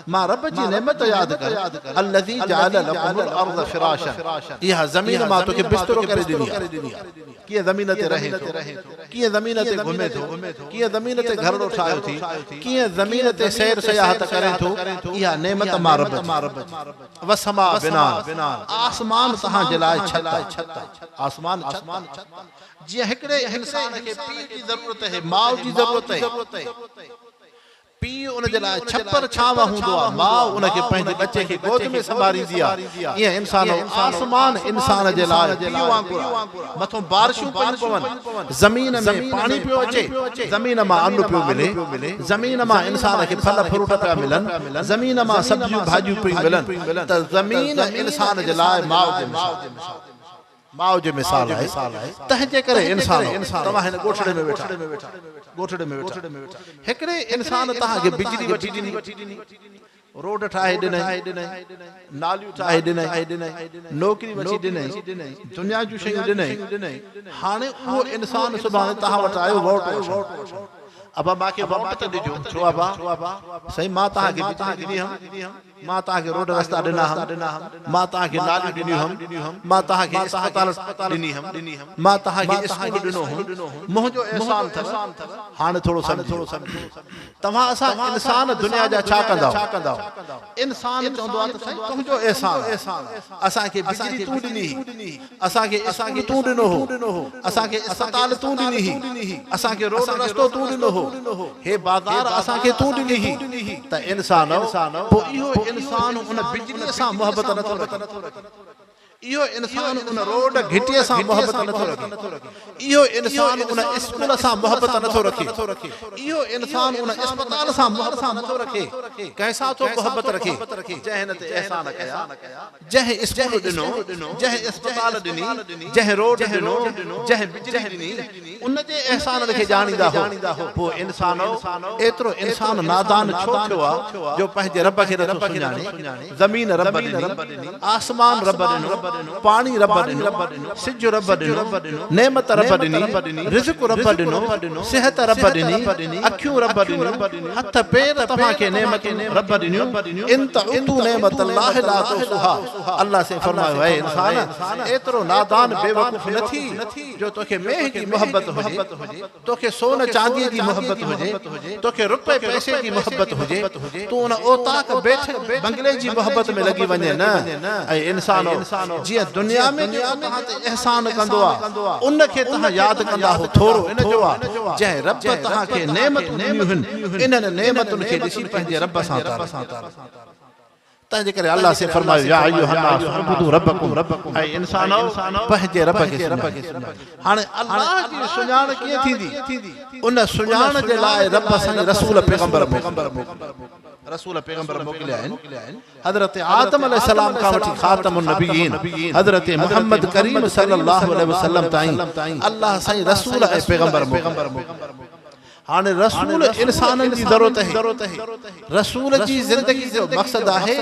ما رب جی نعمت یاد کر الذي جعل لكم الارض فراشا یہ زمین ما تو کے بستر کر دنیا کی زمین تے رہے کی زمین تے گھومے تو کی زمین تے گھر اٹھاयो थी की زمین تے سیر سیاحت करे तो यह नेमत ما रब والسماء بناء आसमान तहां जे लाइ छत आसमान जी हिकड़े इंसान के पीउ जी जरूरत है माउ जी जरूरत है पीउ उन जे लाइ छपर छाव हूंदो आहे माउ उन खे पंहिंजे बच्चे खे गोद में संभालींदी आहे ईअं इंसान आसमान इंसान जे लाइ पीउ वांगुरु मथों बारिशूं पियूं पवनि ज़मीन में पाणी पियो अचे ज़मीन मां अन्न पियो मिले ज़मीन मां इंसान खे फल फ्रूट पिया मिलनि ज़मीन मां सब्जियूं भाॼियूं पियूं मिलनि त ज़मीन इंसान जे लाइ माउ जे मिसाल आहे तंहिंजे करे इंसान तव्हां हिन ॻोठड़े में वेठा हिकिड़े इंसान तव्हांखे बिजली वठी ॾिनी रोड ठाहे ॾिनई नालियूं ठाहे ॾिनई नौकिरी वठी ॾिनई दुनिया जूं शयूं ॾिनई हाणे उहो इंसान सुभाणे तव्हां वटि आयो वोट अबा मांखे वोट त ॾिजो छो अबा सही मां तव्हांखे ॾिनी हुअमि मां तव्हांखे रोड रस्ता ॾिना मां तव्हांखे नालियूं ॾिनियूं मां तव्हांखे अस्पताल ॾिनी मां तव्हांखे स्कूल ॾिनो मुंहिंजो एहसान अथव हाणे थोरो सम्झो तव्हां असां इंसान दुनिया जा छा कंदा इंसान चवंदो आहे त साईं तुंहिंजो एहसान असांखे बिजली तूं ॾिनी असांखे तूं ॾिनो हो असांखे अस्पताल तूं ॾिनी असांखे रोड रस्तो तूं ॾिनो हो हे बाज़ार असांखे तूं ॾिनी त इंसान पोइ इहो इंसान उन बिजलीअ सां मोहबत नथो रखे इहो इंसान उन रोड घिटीअ सां मोहबत नथो रखे इहो इंसान उन स्कूल सां मोहबत नथो रखे इहो इंसान उन अस्पताल सां मोहबत नथो रखे कंहिंसां थो मोहबत रखे जंहिं हिन ते एहसान कया जंहिं स्कूल ॾिनो जंहिं अस्पताल ॾिनी जंहिं रोड ॾिनो जंहिं बिजली ॾिनी उन जे एहसान खे ॼाणींदा हो पोइ इंसान एतिरो इंसान नादान छो थियो आहे जो पंहिंजे रब खे नथो सुञाणे ज़मीन रब ॾिनी आसमान रब ॾिनो पानी रब ॾिनो सिज रब ॾिनो नेमत रब ॾिनी रिज़्क़ रब ॾिनो सिहत रब ॾिनी अखियूं रब ॾिनियूं हथ पेर तव्हांखे नेमत रब ॾिनियूं इन तउतू नेमत अल्लाह ला तुहसूहा अल्लाह से फरमायो है इंसान एतिरो नादान बेवकूफ़ न थी जो तोखे मेह जी मोहब्बत हुजे तोखे सोन चांदीअ जी मोहब्बत हुजे तोखे रुपए पैसे जी मोहब्बत हुजे तू उन ओताक बैठ बंगले जी मोहब्बत में लगी वञे न ऐं इंसान जीअं दुनिया में जेको तव्हां ते एहसान कंदो आहे उनखे तव्हां यादि कंदा हो थोरो इन जो आहे जंहिं रब तव्हांखे नेमतूं ॾिनियूं आहिनि इन्हनि नेमतुनि खे ॾिसी पंहिंजे रब सां तंहिंजे करे अल्लाह से फरमायो या अय्युहन्नास उबुदू रब्बकुम ऐं इंसानो पंहिंजे रब खे हाणे अल्लाह जी सुञाण कीअं थींदी उन सुञाण जे लाइ रब साईं रसूल पैगंबर मोकिलिया आहिनि हज़रत आदम अलैहिस्सलाम खां वठी ख़ातमुन नबिय्यीन हज़रत मुहम्मद करीम सल्लल्लाहु अलैहि वसल्लम ताईं अल्लाह साईं रसूल ऐं पैगंबर हाणे रसूल इंसाननि जी ज़रूरत है रसूल जी ज़िंदगी जो मक़सद आहे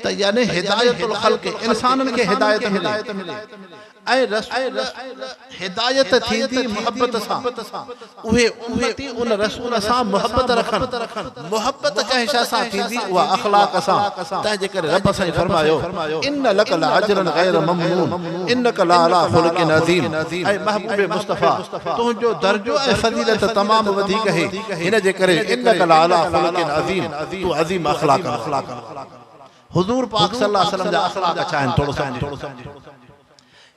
त यानी हिदायतुल ख़ल्क़ इंसाननि खे हिदायत मिले ऐं हिदायत थींदी मोहब्बत सां उहे उम्मती उन रसूल सां मोहब्बत रखनि मोहब्बत कंहिं शइ सां थींदी उहा अख़लाक़ सां तंहिंजे करे रब साईं फरमायो इन लक लअजरन गैर ममनून इन्नक लअला ख़ुलुक़िन अज़ीम ऐं महबूब मुस्तफ़ा तुंहिंजो दर्जो ऐं फज़ीलत तमामु वधीक है हिन जे करे इन्नक लअला ख़ुलुक़िन अज़ीम तू अज़ीम अख़लाक़ हुज़ूर पाक सल्लल्लाहु अलैहि वसल्लम जा अख़लाक़ छा आहिनि थोरो समझो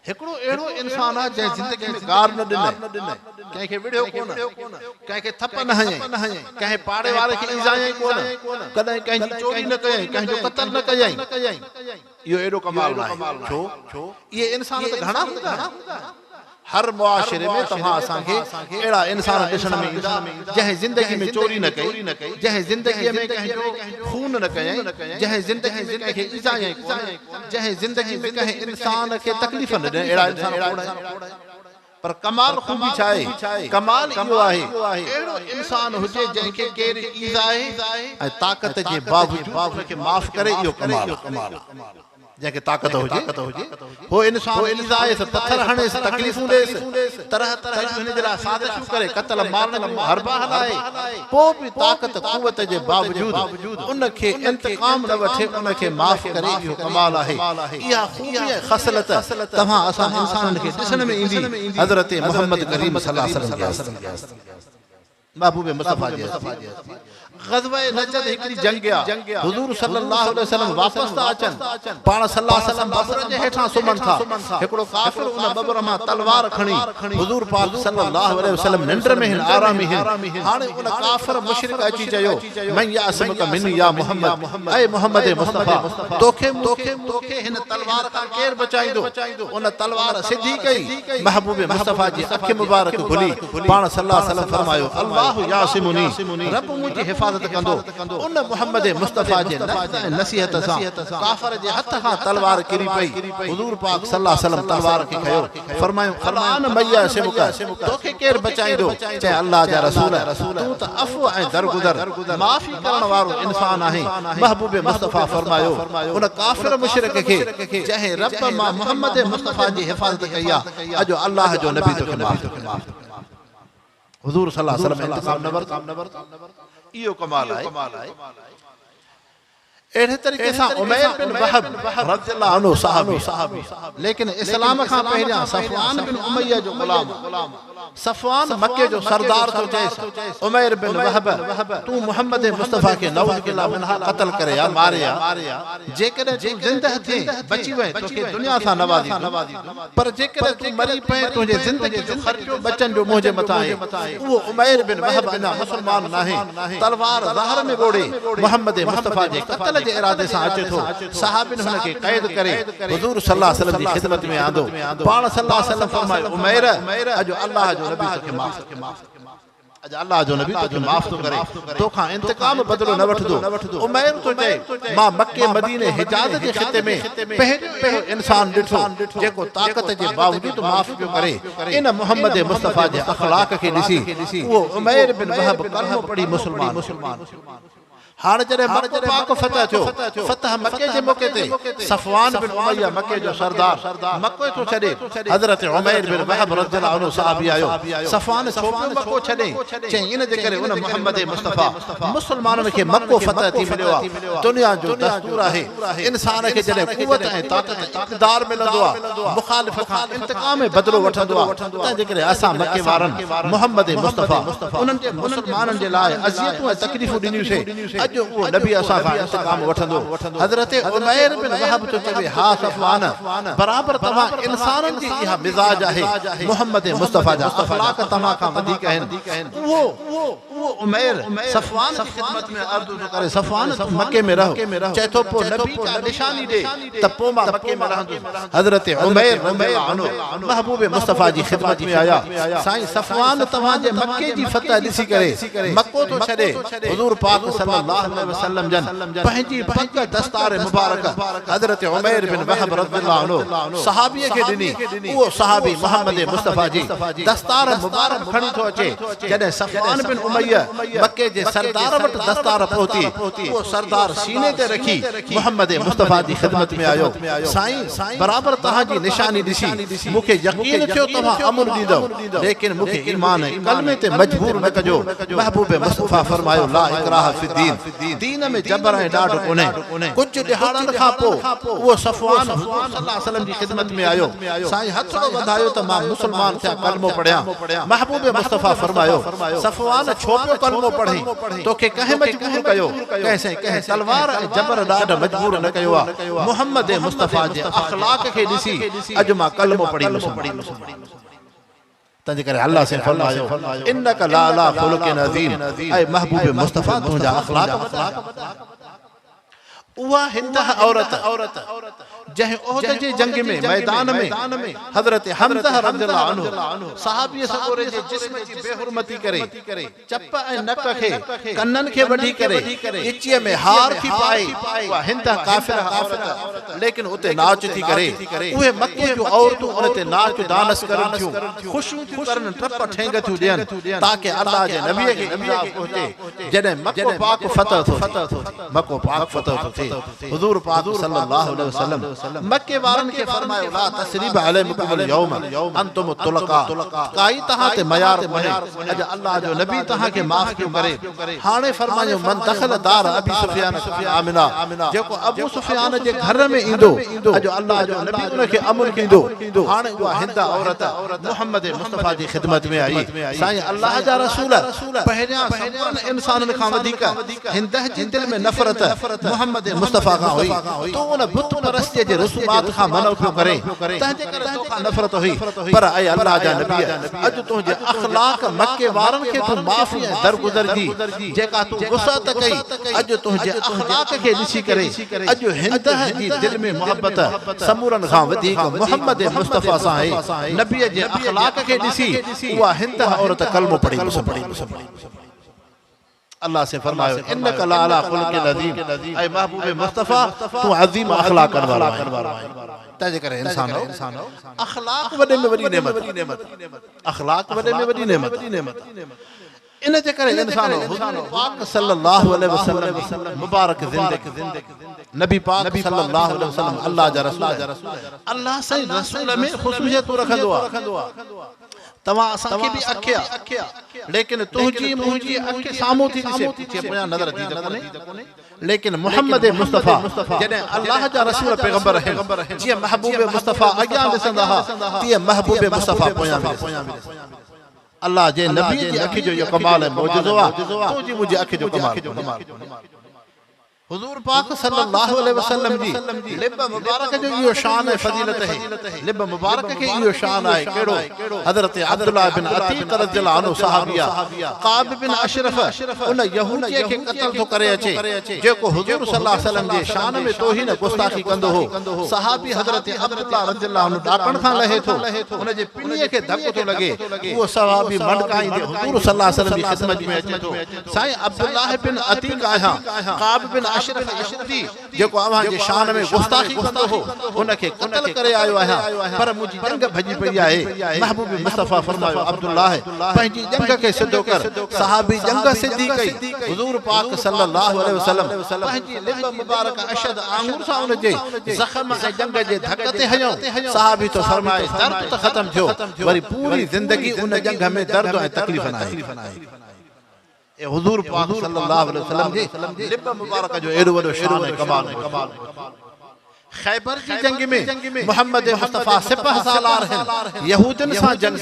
हिकिड़ो अहिड़ो इंसान आहे जंहिं ज़िंदगी में गार न ॾिनई कंहिंखे विढ़ियो कोन कंहिंखे थप न हयईं कंहिं पाड़े वारे खे इज़ायईं कोन कॾहिं कंहिंजी चोरी न कयईं कंहिंजो क़त्ल न कयईं इहो एॾो कमाल आहे छो इहे इंसान त घणा हूंदा हर मुआशिरे में तव्हां असांखे अहिड़ा इंसान ॾिसण में ईंदा जंहिं ज़िंदगी में चोरी न कई जंहिं ज़िंदगीअ में कंहिंजो खून न कयईं जंहिं ज़िंदगी में कंहिंखे इज़ायईं कोन जंहिं ज़िंदगी में कंहिं इंसान खे तकलीफ़ न ॾिनई अहिड़ा इंसान पर कमाल ख़ूबी छा आहे कमाल इहो आहे अहिड़ो इंसान हुजे जंहिंखे केरु ईज़ाए ऐं ताक़त जे बावजूदि खे माफ़ करे इहो कमाल जंहिंखे ताक़त हुजे हो इंसान ईज़ाए पत्थर हणे तकलीफ़ूं ॾेसि तरह तरह जूं हिन जे लाइ साज़िशूं करे क़त्ल मारण हरबा हलाए पोइ बि ताक़त क़ुवत जे बावजूदि उनखे इंतक़ाम न वठे उनखे माफ़ करे इहो कमाल आहे इहा ख़ूबी ऐं ख़सलत तव्हां असां इंसाननि खे ॾिसण में ईंदी हज़रत मुहम्मद करीम सल्लल्लाहु अलैहि वसल्लम महबूब मुस्तफ़ा जी ग़ज़वा नजद हिकड़ी जंग आहे हुज़ूर सल्लल्लाहु अलैहि वसल्लम वापस था अचनि पाण सल्लल्लाहु अलैहि वसल्लम बबर जे हेठां सुम्हनि था हिकिड़ो काफ़िर उन बबर मां तलवार खणी हुज़ूर पाक सल्लल्लाहु अलैहि वसल्लम निंड में हिन आरामी हिन हाणे उन काफ़िर मुशरिक अची चयो मैं यासिमुक मिनी या मोहम्मद ऐ मोहम्मद मुस्तफ़ा तोखे हिन तलवार खां केर बचाईंदो उन तलवार सिधी कई महबूब मुस्तफ़ा जी अखि मुबारक खुली पाण सल्लल्लाहु अलैहि वसल्लम फरमायो अल्लाहु यासिमुनी रब मुंहिंजी हिफ़ाज़त कंदो उन मोहम्मद मुस्तफ़ा जे नसीहत सां काफ़िर जे हथ खां तलवार किरी पई हुज़ूर पाक सल्लल्लाहु अलैहि वसल्लम तलवार खे खयो फरमायो अलान मैया सिमुक तोखे केर बचाईंदो चए अल्लाह जा रसूल तू त अफ़ु ऐं दरगुदर माफ़ी करण वारो इंसान आहे महबूब मुस्तफ़ा फरमायो उन काफ़िर मुशरिक खे जंहिं रब मां मोहम्मद मुस्तफ़ा जी हिफ़ाज़त कई आहे अॼु अल्लाह जो नबी तोखे माफ़ करे हुज़ूर सल्लल्लाहु अलैहि वसल्लम इंतकाम न वरितो इहो कमाल आहे اڑے طریقے سے عمیر بن وہب رضی اللہ عنہ صحابی لیکن اسلام کا پہلے صفوان بن امیہ جو غلام صفوان مکے جو سردار تو چیس عمیر بن وہب تو محمد مصطفیٰ کے نوز کے اللہ منہا قتل کرے یا ماریا جے کرے تو زندہ تھے بچی ہوئے تو کہ دنیا تھا نوازی پر جے کرے تو مری پہ تجھے زندگی جو خرچو بچن جو مجھے متائے وہ عمیر بن وہب انا مسلمان نہیں تلوار ظاہر میں گوڑے محمد مصطفیٰ جے قتل جے ارادے سے آچے تھو صحابین ہونے کے قید کرے حضور صلی اللہ علیہ وسلم دی خدمت میں آندو پاڑ صلی اللہ علیہ وسلم فرمائے عمیر اجو اللہ جو نبی تو کے معاف اجا اللہ جو نبی تو کے معاف تو کرے تو کھا انتقام بدلو نہ وٹھ دو عمیر تو جائے ماں مکہ مدینے حجاز کے خطے میں پہلے انسان ڈٹھو جے کو طاقت جے باوجود معاف کیوں کرے ان محمد مصطفیٰ جے اخلاق کے نسی وہ عمیر بن وہب کلمہ پڑھی مسلمان ہاں جڑے مکہ پاک فتح تھو فتح مکہ جے موقع تے صفوان بن امیہ مکہ جو سردار مکہ تو چھڑے حضرت عمیر بن وہب رضی اللہ عنہ صحابی آیو صفوان چھوپیو مکہ چھڑے چیں ان دے کرے ان محمد مصطفیٰ مسلمانن کے مکہ فتح تھی ملیا دنیا جو دستور ہے انسان کے جڑے قوت ہے طاقت اقتدار ملندو مخالف کھان انتقام بدلو وٹھندو تا دے کرے اسا مکہ وارن محمد مصطفیٰ انہن کے مسلمانن دے لائے اذیتوں تکلیفوں ڈنیو سے جو وہ نبی اصحابہ انتقام وٹھندو حضرت عمیر بن وہب تو چوے ہا صفوان برابر تمہا انسانن کی یہ مزاج ہے محمد مصطفیٰ جا اخلاق تمہا کا ودیک ہیں وہ عمیر صفوان کی خدمت میں عرض کرے صفوان مکے میں رہو چاہے تو پو نبی کا نشانی دے تب پو ماں مکے میں رہو حضرت عمیر محبوب مصطفیٰ جی خدمت میں آیا سائیں صفوان تمہا جے مکے جی فتح دسی کرے مکو تو چھڑے حضور پاک صلی اللہ علیہ وسلم جن پہنجی پنکہ دستار مبارک حضرت عمیر بن وہب رضی اللہ عنہ صحابی کے دنی وہ صحابی محمد مصطفیٰ جی دستار مبارک کھڑی تو اچے جنہیں صفوان بن امیہ مکہ جے سردار وٹ دستار پہتی وہ سردار سینے تے رکھی محمد مصطفیٰ جی خدمت میں آیو سائیں برابر تہاں جی نشانی دسی مکھے یقین تھیو تمہاں امر دیدو لیکن مکھے ایمان کلمے تے مجبور نہ کجو محبوب مصطفیٰ فرمایو لا اکراہ فی الدین دین میں جبر ہے ڈاڈ انہیں کچھ دہاڑن کھا پو وہ صفوان حضور صلی اللہ علیہ وسلم کی خدمت میں آیو سائیں ہتھڑو بدھایو تمام مسلمان تھا کلمہ پڑھیا محبوب مصطفیٰ فرمایو صفوان چھوپیو کلمہ پڑھی تو کہ کہیں مجبور کہو کیسے کہیں تلوار جبر ڈاڈ مجبور نہ کہو محمد مصطفیٰ جے اخلاق کے دسی اجما کلمہ پڑھی مسلمان تنجھ کرے اللہ سے فرمایو انکا لا لا خلق عظیم اے محبوب مصطفیٰ تجھا اخلاق وہ ہندہ عورت جہاں عہد جے جنگ میں میدان میں حضرت حمزہ رضی اللہ عنہ صحابی سگورے جے جسم جی بے حرمتی کرے چپا اے نک کھے کنن کے وڈھی کرے اچیے میں ہار تھی پائے وہ ہندہ کافر عورت لیکن ہوتے ناچ تھی کرے وہ مکہ جو عورتوں انتے ناچ دانس کرن تھیوں خوشوں تھی کرن ٹرپا ٹھینگ تھیوں دین تاکہ اللہ جے نبی کے امزا پہنچے جنہیں مکہ پاک فتح تھو مکہ پاک فتح تھو حضور پاک صلی اللہ علیہ وسلم مکہ وارن کے فرمائے لا تسریب علیکم اليوم انتم الطلقاء کائی تہاں تے میار بنے اجا اللہ جو نبی تہاں کے معاف کیوں کرے ہانے فرمائے من دخل دار ابی سفیان آمنہ جو کو ابو سفیان جے گھر میں ایندو اجا اللہ جو نبی انہیں کے امر کیندو ہانے وہ ہندہ عورت محمد مصطفیٰ جی خدمت میں آئی سائیں اللہ جا رسول پہنیاں سبرن انسان کھا ودیکا ہندہ جی دل میں نفرت محمد مصطفیٰ کا ہوئی تو انہیں بت پرستی جے رسومات کا منع کیوں کرے تہجے کرے تو کا نفرت ہوئی پر اے اللہ جا نبی اج تو جے اخلاق مکہ وارن کے تو معافی درگزر جی جے کا تو غصہ تکئی اج تو جے اخلاق کے دسی کرے اج ہندہ جی دل میں محبت سمورن خان ودیک محمد مصطفیٰ صاحب نبی جے اخلاق کے دسی وہ ہندہ عورت کلمہ پڑھی اللہ سے فرمائے انکا لا علا خلق عظیم اے محبوب مصطفیٰ تو عظیم اخلاق کروا تاجے کرے انسان ہو اخلاق وڈے میں وڈی نعمت اخلاق وڈے میں وڈی نعمت انہیں جے کرے انسان ہو حضور پاک صلی اللہ علیہ وسلم مبارک زندگی نبی پاک صلی اللہ علیہ وسلم اللہ جا رسول اللہ سے رسول میں خصوصیت رکھدوا تمہاں اساں کے بھی اکھیا لیکن تہجی مہجی اکھے سامو تھی جسے پیچھے پیا نظر دی کونے लेकिन मोहम्मद मुस्तफ़ा जॾहिं अल्लाह जा रसूल पैगंबर आहिनि जीअं महबूब मुस्तफ़ा अॻियां ॾिसंदा हुआ तीअं महबूब मुस्तफ़ा पोयां बि अल्लाह जे नबी जी अखि जो इहो कमाल ऐं मौजूदो आहे तुंहिंजी मुंहिंजी अखि जो कमाल हुजूर पाक सल्लल्लाहु अलैहि वसल्लम जी लिब मुबारक जो इहो शान ऐं फज़ीलत है लिब मुबारक के इहो शान आहे केड़ो हज़रत अब्दुल्लाह बिन अतीक रज़ियल्लाहु अन्हु सहाबिया काब बिन अशरफ उन यहूदी के कत्ल तो करे अचे जेको हुजूर सल्लल्लाहु अलैहि वसल्लम जे शान में तौहीन गुस्ताखी कंदो हो सहाबी हज़रत अब्दुल्लाह रज़ियल्लाहु अन्हु ॾाकण खां लहे थो उन जे पिणीअ खे धक तो लगे वो सहाबी मंडकाईंदे हुजूर सल्लल्लाहु अलैहि वसल्लम जी खिदमत में अचे थो साईं अब्दुल्लाह बिन अतीक आया काब बिन अशरफ यहूदी जेको अवां जे शान में गुस्ताखी कंदो हो उन खे कत्ल करे आयो आया पर मुजी जंग भजी पई आहे महबूब मुस्तफ़ा फरमायो अब्दुल्लाह पंहिंजी जंग के सिद्धो कर सहाबी जंग सिद्धी कई हुजूर पाक सल्लल्लाहु अलैहि वसल्लम पंहिंजी लिब मुबारक अशद आंगुर सां उन जे ज़ख्म ऐं जंग जे धक ते हयो सहाबी तो फरमाए दर्द त खत्म थियो वरी पूरी जिंदगी उन जंग में दर्द ऐं तकलीफ न आई हुजूर पाक सल्लल्लाहु अलैहि वसल्लम जी लिब मुबारक जो एडो वडो शान ऐं कमाल खैबर की जंग में मोहम्मद मुस्तफ़ा सिपह सालार हैं यहूदन सां जंग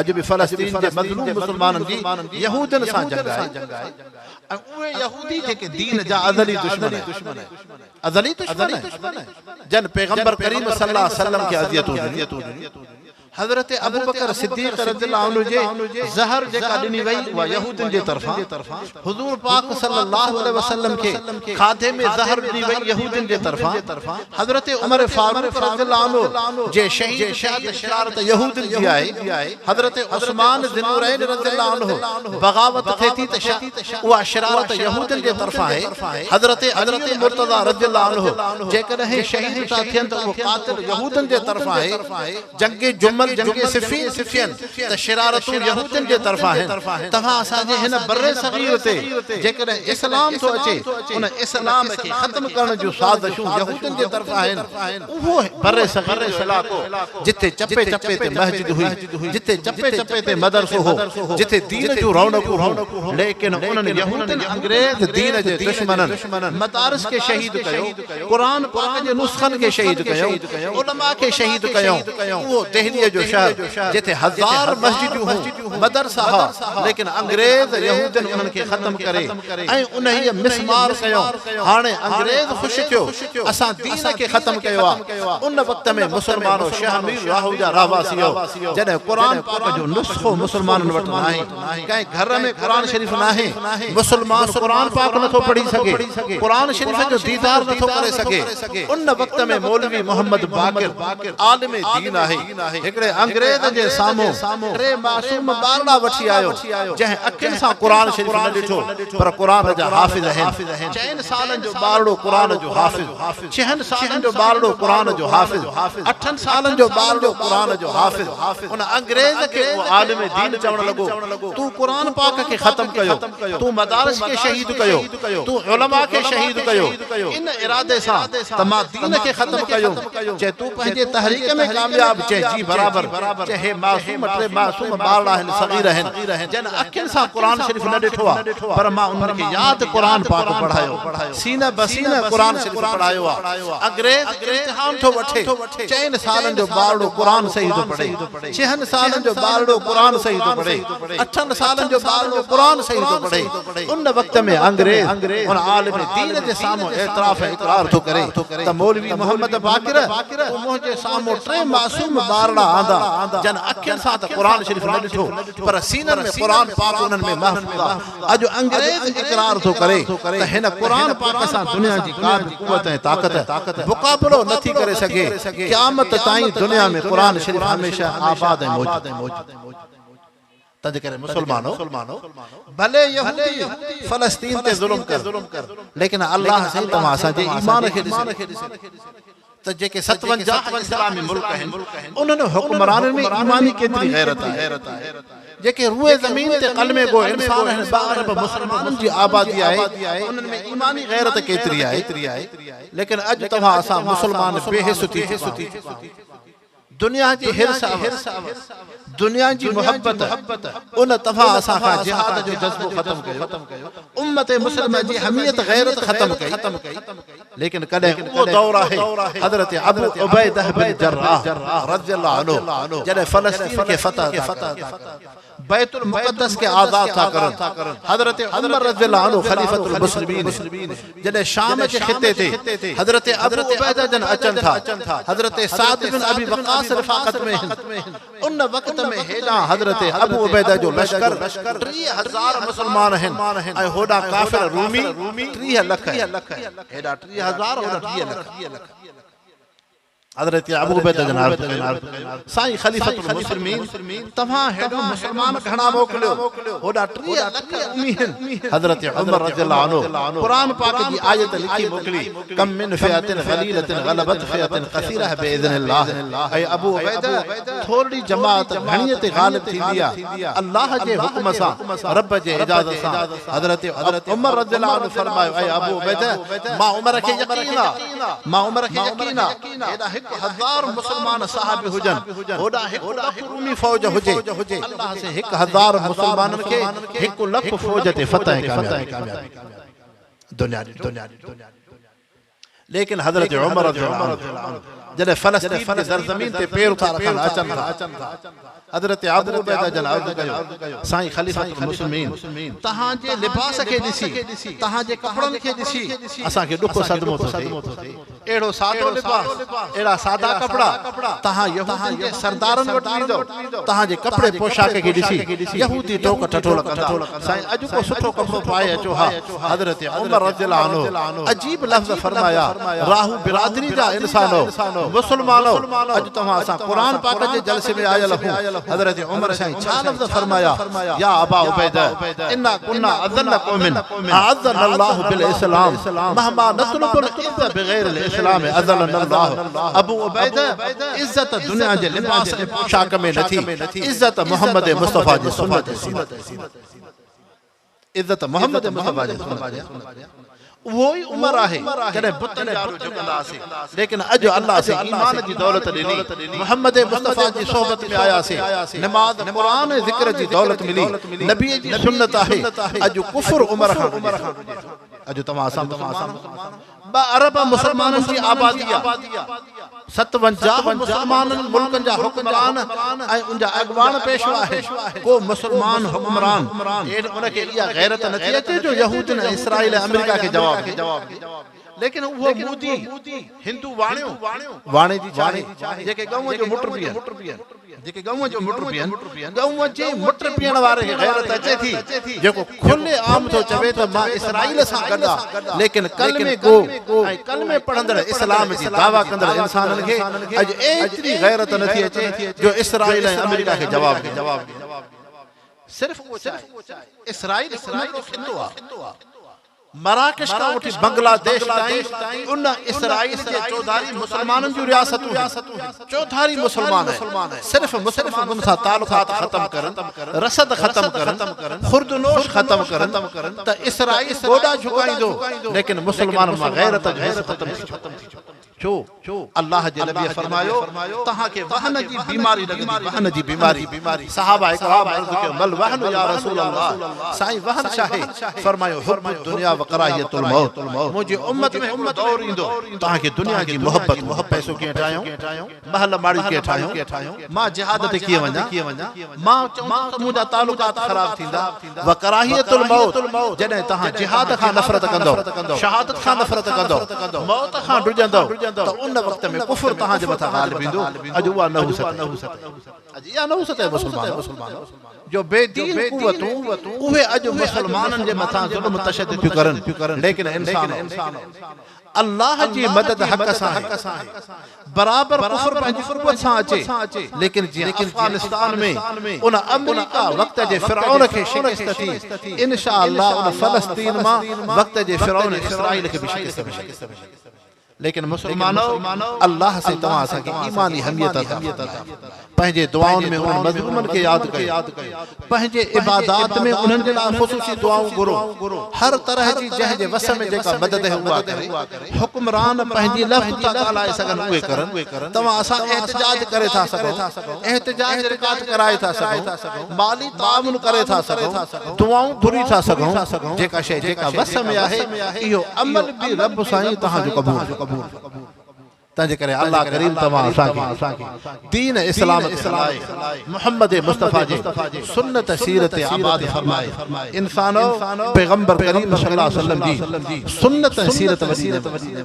अज भी फलस्तीन जे मज़लूम मुसलमानन जी यहूदन सां जंग आहे ऐं उहे यहूदी जेके दीन जा अज़ली दुश्मन जन पैगंबर करीम सल्लल्लाहु अलैहि वसल्लम के अज़ियतूं हज़रत अबू बकर सिद्दीक़ रज़ियल्लाहु अन्हु जे ज़हर जेका ॾिनी वई उहा यहूदन जे तरफ़ां हुजूर पाक सल्लल्लाहु अलैहि वसल्लम के खाधे में ज़हर ॾिनी वई यहूदन जे तरफ़ां हज़रत उमर फारूक रज़ियल्लाहु अन्हु जे शहीद शरारत यहूदन जी आहे हज़रत उस्मान ज़िन्नुरैन रज़ियल्लाहु अन्हु बगावत थे थी त उहा शरारत यहूदन जे तरफ़ां आहे हज़रत अली मुर्तज़ा रज़ियल्लाहु अन्हु जेकॾहिं शहीद था थियनि त उहो कातिल यहूदन जे तरफ़ां आहे जंग जुम्मन जंगे सिफियन त शरारतूं यहूदन जे तरफ़ां आहिनि तव्हां असांजे हिन बर्रे सग़ीर ते जेकॾहिं इस्लाम थो अचे उन इस्लाम खे ख़त्म करण जूं साज़िशूं यहूदन जे तरफ़ां आहिनि उहो बर्रे सग़ीर इलाइक़ो जिथे चपे चपे ते मस्जिद हुई जिथे चपे चपे ते मदरसो हो जिथे दीन जूं रौनकूं हो लेकिन उन्हनि यहूदन अंग्रेज़ दीन जे दुश्मननि मदारिस खे शहीद कयो क़ुरान पाक जे नुस्ख़नि खे शहीद कयो उलमा खे शहीद कयो उहो दिल्ली जो शहर जिथे हजार मस्जिदूं हो मदरसा हो लेकिन अंग्रेज यहूदन उन्हनि खे ख़त्म करे ऐं उन ही मिसमार कयो हाणे अंग्रेज खुश थियो असां दीन खे ख़त्म कयो आहे उन वक्त में मुसलमानो शहमीर राहुजा रहवासियो जॾहिं क़ुरान पाक जो नुस्ख़ो मुसलमाननि वटि नाहे कंहिं घर में क़ुरान शरीफ़ नाहे मुसलमान क़ुरान पाक नथो पढ़ी सघे क़ुरान शरीफ़ जो दीदार नथो करे सघे उन वक्त में मौलवी मोहम्मद बाक़िर आलिम दीन आहे हिकड़े अंग्रेज जे साम्हूं टे मासूम ॿारड़ा वठी आयो जंहिं अखियुनि सां क़ुरान शरीफ़ न ॾिठो पर क़ुरान जा हाफ़िज़ आहिनि 4 सालनि जो ॿारड़ो क़ुरान जो हाफ़िज़ 6 सालनि जो ॿारड़ो क़ुरान जो हाफ़िज़ 8 सालनि जो ॿारड़ो क़ुरान जो हाफ़िज़ उन अंग्रेज खे उहो आलिम दीन चवण लॻो तूं क़ुरान पाक खे ख़त्म कयो तूं मदारिस खे शहीद कयो तूं उलमा खे शहीद कयो इन इरादे सां त मां दीन खे ख़त्म कयो चए तूं पंहिंजे तहरीक में कामयाब चए जी बराबर चाहे मासूम टे मासूम ॿार आहिनि सग़ीर आहिनि जन अखियुनि सां क़ुरान शरीफ़ न ॾिठो आहे पर मां उन्हनि खे यादि क़ुरान पाक पढ़ायो सीना बसीना क़ुरान शरीफ़ पढ़ायो आहे अंग्रेज इम्तिहान थो वठे 4 सालनि जो ॿारड़ो क़ुरान सही थो पढ़े 6 सालनि जो ॿारड़ो क़ुरान सही थो पढ़े 8 सालनि जो ॿारड़ो क़ुरान सही थो पढ़े उन वक्त में अंग्रेज उन आलिम दीन जे साम्हूं एतराफ़ इक़रार थो करे त मौलवी मोहम्मद बाक़िर मुंहिंजे साम्हूं 3 मासूम ॿारड़ा आंदा जन अखियुनि सां त क़ुरान शरीफ़ न ॾिठो पर सीननि में क़ुरान पाक उन्हनि में महफूज़ आहे अॼु अंग्रेज इक़रार थो करे त हिन क़ुरान पाक सां दुनिया जी का बि क़ुवत ऐं ताक़त मुक़ाबिलो नथी करे सघे क़यामत ताईं दुनिया में क़ुरान शरीफ़ हमेशह आबाद ऐं मौजूद तंहिंजे करे मुसलमानो भले यहूदी फ़लस्तीन ते ज़ुल्म कर लेकिन अल्लाह साईं तव्हां असांजे ईमान खे ॾिसे त जेके 57 इस्लामी मुल्क आहिनि उन्हनि हुक्मराननि में ईमानी केतिरी गैरत आहे जेके रूए ज़मीन ते क़लमे गो इंसान आहिनि अरब मुसलमाननि जी आबादी आहे उन्हनि में ईमानी गैरत केतिरी आहे लेकिन अॼु तव्हां असां मुसलमान बेहिस थी दुनिया जी हिर्स दुनिया जी मोहब्बत उन तफ़ा असां खां जिहाद जो जज़्बो ख़त्म कयो उम्मत मुस्लिम जी हमियत गैरत ख़त्म कई लेकिन कॾहिं उहो दौर आहे हज़रत अबू उबैदा बिन जर्राह रज़ियल्लाहु अन्हु जॾहिं फ़लस्तीन खे फतह बैतुल मुक़द्दस के आज़ाद था करन हज़रत उमर रज़ियल्लाहु अन्हु खलीफतुल मुस्लिमीन जॾहिं शाम जे खिते ते हज़रत अबू उबैदा जन अचन था हज़रत साद बिन अबी वक़ास रफ़ाक़त में उन वक़्त में हेॾा हज़रत अबू उबैदा जो लश्कर 30,000 मुसलमान आहिनि ऐं होॾा काफ़िर रूमी 30 लख हेॾा 30,000 होॾा 30 लख हज़रत अबू उबैदा जन साईं खलीफतुल मुस्लिमीन तव्हां हेॾो मुसलमान घणा मोकिलियो होॾा 30 लख उम्मी आहिनि हज़रत उमर रज़ियल्लाहु अन्हु क़ुरान पाक जी आयत लिखी मोकिली कम मिन फ़िअतिन ग़लीलतिन ग़लबत फ़िअतिन कसीरह बिइज़्निल्लाह ऐं अबू उबैदा थोरी जमात घणीअ ते ग़ालिब थींदी आहे अल्लाह जे हुक्म सां रब जे इजाज़त सां हज़रत उमर रज़ियल्लाहु अन्हु फरमायो ऐं अबू उबैदा मां उमर खे यकीन आहे 1,000 मुसलमान साहब हुजन होड़ा 1 लख रूमी फौज हुजे अल्लाह से 1,000 मुसलमानन के 1 लख फौज ते फतह कामयाबी दुनिया लेकिन हज़रत उमर रज़ियल्लाहु अन्हु जॾहिं फ़लस्तीन जी सरज़मीन ते पैर उठा रखण अचन था हज़रत अबू उबैदा जन अर्ज़ कयो साईं खलीफतुल मुस्लिमीन तहां जे लिबास खे ॾिसी तहां जे कपड़न खे ॾिसी असां खे ॾुखो सदमो थो थिए एड़ो सादो लिबास एड़ा सादा कपड़ा तहां यहूदी जे सरदारन वटि ईंदो तहां जे कपड़े पोशाक खे ॾिसी यहूदी टोक टठोल कंदा साईं अॼु को सुठो कपड़ो पाए अचो हा हज़रत उमर रज़ियल्लाहु अन्हु अजीब लफ़्ज़ फरमाया राहू बिरादरी जा इंसानो मुसलमानो अज तव्हां असां कुरान पाक जे जलसे में आयल हो हज़रत उमर साईं छा लफ़्ज़ फरमाया या अबा उबैदा इन्ना कुन्ना अज़ल कौमिन अअज़्ज़ना अल्लाहु बिल इस्लाम महमा नतलुबुल इज़्ज़त बगैर अल इस्लाम अज़्ज़लना अल्लाह अबू उबैदा इज्जत दुनिया जे लिबास ऐं पोशाक में नथी इज्जत मोहम्मद मुस्तफा जी सुन्नत इज्जत मोहम्मद मुस्तफा जी सुन्नत वो ही उमर आहे जॾहिं बुतन ॾाढो झुकंदासीं लेकिन अॼु अल्लाह से ईमान जी दौलत ॾिनी मोहम्मद मुस्तफा जी सोहबत में आयासीं नमाज कुरान ज़िक्र जी दौलत मिली नबी जी सुन्नत आहे अॼु कुफ्र उमर खां अॼु तव्हां असां ब अरब मुसलमाननि जी आबादी 57 मुसलमाननि मुल्कनि जा हुक्मरान ऐं उनजा अॻवान पेशवा आहे को मुसलमान हुक्मरान उन खे इहा गैरत नथी अचे जो यहूदन ऐं इसराइल अमेरिका खे जवाब लेकिन वो मोदी हिंदू वाणे जी चाहे जेके गऊ जो मुट पियन जेके गऊ जो मुट पियन गऊ जे मुट पियण वारे खे गैरत अचे थी जेको खुले आम तो चवे त मां इसराइल सां गॾा लेकिन कलमे गो ऐं कलमे पढ़ंदड़ इस्लाम जी दावा कंदड़ इंसानन खे अॼु एतिरी गैरत नथी अचे जो इसराइल ऐं अमेरिका खे जवाब सिर्फ वो चाहे इसराइल जो खितो आहे मराकश का उठी बांग्लादेश ताईं उन इसराइल जे चौधारी मुसलमानन जो रियासतूं चौधारी मुसलमान है सिर्फ मुसलमान उनसा ताल्लुकात खत्म करन रसद खत्म करन खुर्दनोश खत्म करन त इसराइल गोडा झुकाइंदो लेकिन मुसलमान में गैरत खत्म थी छो अल्लाह जे नबी फरमायो तहां के वहन जी बीमारी लगी वहन जी बीमारी सहाबा इकराम अर्ज के मल वहन या रसूल अल्लाह साईं वहन चाहे फरमायो हुब दुनिया व कराहियतुल मौत मुझे उम्मत में उम्मत दौर इंदो तहां के दुनिया की मोहब्बत पैसो के ठायो महल माड़ी के ठायो मां जिहाद ते किए वना मां मुजा ताल्लुकात खराब थींदा व कराहियतुल मौत जने तहां जिहाद का नफरत कंदो शहादत का नफरत कंदो मौत का डुजंदो तो उन वक्त में कुफ्र तहां जे मथा गालिब इंदो अज उहा नहुसत है मुसलमान जो बेदीन कुवतूं उहे अज मुसलमानन जे मथा जुल्म तशद्दुद करन लेकिन इंसान अल्लाह जी मदद हक सां बराबर कुफ्र पंहिंजी कुर्बत सां अचे लेकिन जी अफगानिस्तान में उन अमेरिका वक्त जे फिरौन खे शिकस्त थी इंशाअल्लाह उन फलस्तीन मां वक्त जे फिरौन इसराइल खे भी शिकस्त लेकिन मुसलमानों अल्लाह से तव्हां असांखे ईमानी हमियत अता पंहिंजे दुआउनि में उन्हनि मज़लूमनि खे यादि कयो पंहिंजे इबादात में उन्हनि जे लाइ ख़ुसूसी दुआऊं घुरो हर तरह जी जंहिंजे वस में जेका मदद है उहा करे हुक्मरान पंहिंजी लफ़्ज़ था ॻाल्हाए सघनि उहे करनि तव्हां असां एहतिजाज करे था सघूं एहतिजाज रिकॉर्ड कराए था सघूं माली ताउन करे था सघूं दुआऊं घुरी था सघूं जेका शइ जेका वस में आहे इहो अमल बि रब साईं तव्हांजो क़बूल तंहिंजे करे अल्लाह करीम तव्हां असांखे दीन इस्लाम मोहम्मद मुस्तफ़ा जी सुन्नत सीरत आबाद फरमाए इंसानो पैगंबर करीम सल्लल्लाहु अलैहि वसल्लम जी सुन्नत सीरत वसीले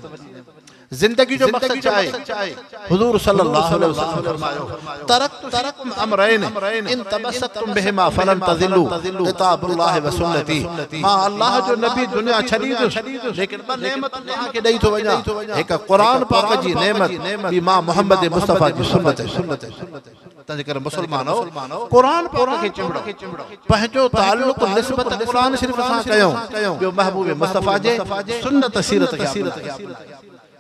जिंदगी जो मकसद चाहे हुजूर सल्लल्लाहु अलैहि वसल्लम फरमायो तरक्तुम अमरैन इन तबस्सतुम बिहिमा फलन तज़िल्लु किताबुल्लाह व सुन्नती मां अल्लाह जो नबी दुनिया छडी दो लेकिन ब नेमत तहां के दई थो वञा एक कुरान पाक जी नेमत बि मां मोहम्मद मुस्तफा जी सुन्नत तंहिंजे करे मुसलमानो कुरान पाक खे चिंबड़ो पंहिंजो ताल्लुक निस्बत कुरान शरीफ सां कयो ॿियो महबूब मुस्तफा जे सुन्नत सीरत खे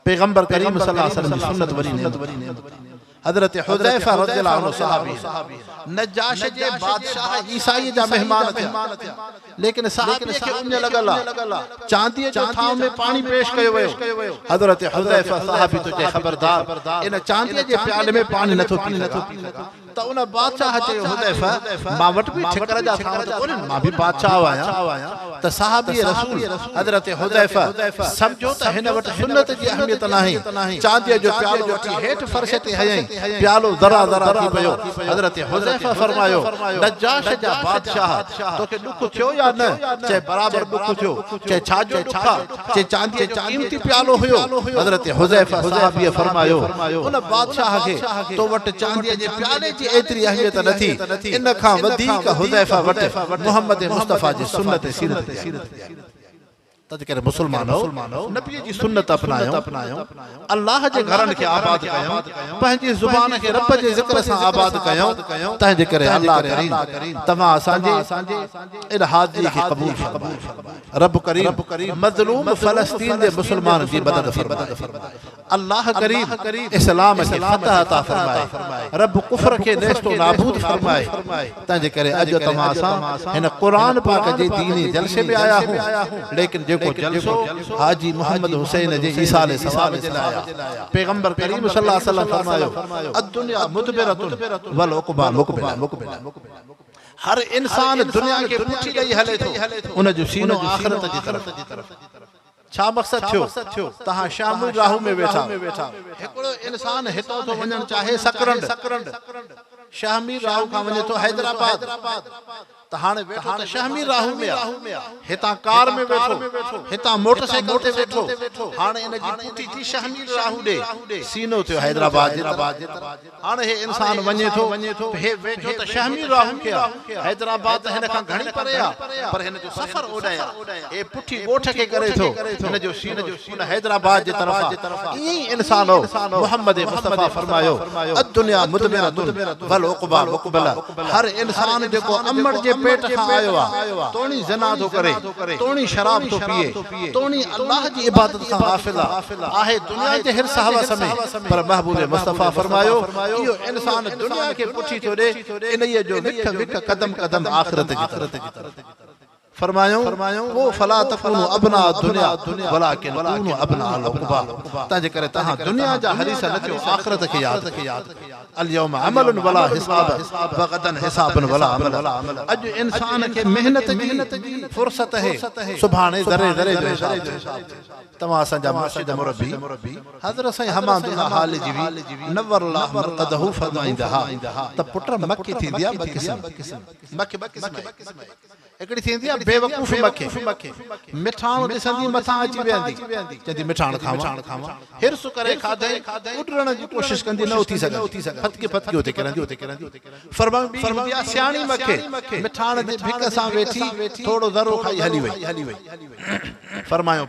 पैगंबर करीम सल्लल्लाहु अलैहि वसल्लम सुन्नत वरी नेमत हजरत हुज़ैफा रज़ियल्लाहु अन्हु सहाबी नजाश जे बादशाह ईसाई जा मेहमान थे लेकिन सहाबी के उन्ने लगला चांदी जो थाव में पानी पेश कयो वयो हजरत हुज़ैफा सहाबी तो जे खबरदार इन चांदी जे प्याले में पानी नथो पी त उन बादशाह चयो हुज़ैफा मां वट भी ठिकर जा थाव तो कोन मां भी बादशाह आया त सहाबी रसूल हजरत हुज़ैफा समझो त हिन वट सुन्नत जी अहमियत नाही चांदी जो प्यालो वठी हेठ फर्श ते हयई प्यालो दरा दरा थी पयो हजरत हुज़ैफा फरमायो नजाश जा बादशाह तोखे दुख थियो या न चे बराबर दुख थियो चे छा जो दुखा चे चांदी जो कीमती प्यालो हुयो हजरत हुज़ैफा सहाबी फरमायो उन बादशाह के तो वट चांदी जे प्याले जी एतरी अहमियत नथी इन खां वधीक हुज़ैफा वट मोहम्मद मुस्तफा जी सुन्नत सीरत तंहिंजे करे मुसलमानो नबी जी सुन्नत अपनायो अल्लाह जे घरनि खे आबाद कयो पंहिंजी ज़ुबान खे रब जे ज़िक्र सां आबाद कयो तंहिंजे करे अल्लाह करीम तव्हां असांजे इन हाज़िरी खे क़बूल फरमाए रब करीम मज़लूम फ़लस्तीन जे मुसलमान जी मदद फरमाए अल्लाह करीम इस्लाम खे फतह अता फरमाए रब कुफ्र खे नेस्तो नाबूद फरमाए तंहिंजे करे अॼु तव्हां असां हिन क़ुरान पाक जे दीनी जलसे में आया हूं लेकिन को जलसो हाजी मोहम्मद हुसैन जे ईसा अलैहिस्सलाम जे लाया पैगंबर करीम सल्लल्लाहु अलैहि वसल्लम फरमायो अद्दुनिया मुदबिरतुन वल उक़बा मुक़बिला हर इंसान दुनिया के पुठी ॾेई हले थो उन जो सीनो आखिरत जी तरफ छा मकसद थियो तहां शामिल राहु में वेठा हिकड़ो इंसान हितो तो वञण चाहे सकरंड शामिल राहु का वञे तो हैदराबाद त हाणे वेठो त शामिल राहु में हितां कार में वेठो हितां मोटरसाइकिल ते वेठो हाणे इन जी पुठी थी शामिल राहु ॾे सीनो थियो हैदराबाद जे तरफ हाणे हे इंसान वञे थो हे वेठो त शामिल राहु के हैदराबाद त हिन खां घणी परे आ पर हिन जो सफ़र ओॾाया हे पुठी ॻोठ खे करे थो हिन जो सीनो उन हैदराबाद जे तरफ ई इंसान हो मोहम्मद मुस्तफा फरमायो अद्दुनिया मुदबिरतुन वल उक़बा मुक़बिला हर इंसान जेको अमड़ जे पेट खां आयो आ तोणी जना तो करे तोणी शराब तो पिए तोणी अल्लाह जी इबादत खां गाफिल आहे दुनिया जे हिर्स हवस में पर महबूब मुस्तफा फरमायो इहो इंसान दुनिया के पुठी थो ॾे इन्हीअ जो विख कदम आखिरत जी तरफ फरमायो वो फला तकुनु अबना दुनिया वलाकिन कुनु अबना उक़बा तंहिंजे करे तहां दुनिया जा हरीस न थियो आखिरत खे याद अल यौम अमलन वला हिसाब व गदन हिसाबन वला अमल अज इंसान के मेहनत जी फुर्सत है सुभाणे ज़रे जो हिसाब तमाम असांजा मुर्शिद मुरब्बी हज़रत साईं हमादुल्लाह हाल जी नवरल्लाह मरक़दहु फरमाईंदा त पुट मक्की थींदी आ मक्की एकड़ी थींदी आ बेवकूफ मक्खे मिठाण दिसंदी मथा अची वेंदी चंदी मिठाण खावा हिरस करे खाधे उडरण जी कोशिश कंदी न उथी सके फतके होते करंदी फरमाई सियाणी मक्खे मिठाण दे भिक सां वेठी थोड़ो ज़रो खाई हली वई फरमायो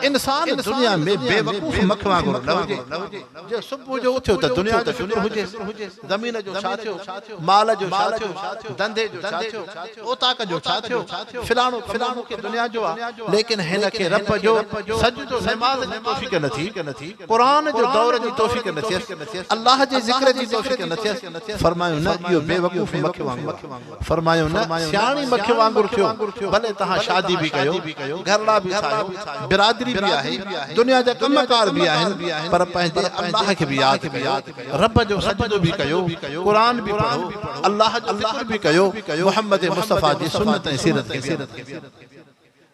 इंसान दुनिया में बेवकूफ मख वांगुर न हुजे जो सुबह जो उथियो त दुनिया त शुरू हुजे जमीन जो छा थियो माल जो छा थियो धंधे जो छा थियो ओताक जो छा थियो फिलाणो फिलाणो के दुनिया जो लेकिन हिन के रब जो सजदो नमाज जी तौफीक नथी कुरान जो दौर जी तौफीक नथी अल्लाह जे जिक्र जी तौफीक नथी फरमायो न इहो बेवकूफ मखे वांगुर फरमायो न सियाणी मखे वांगुर थियो भले तहां शादी भी कयो घरड़ा भी ठाहियो बिरादरी भी आहे दुनिया जा कमकार भी आहिनि पर पंहिंजे अल्लाह के भी याद रब जो सजदो भी कयो कुरान भी पढ़ो अल्लाह जो जिक्र भी कयो मोहम्मद मुस्तफा जी सुन्नत ऐं सीरत के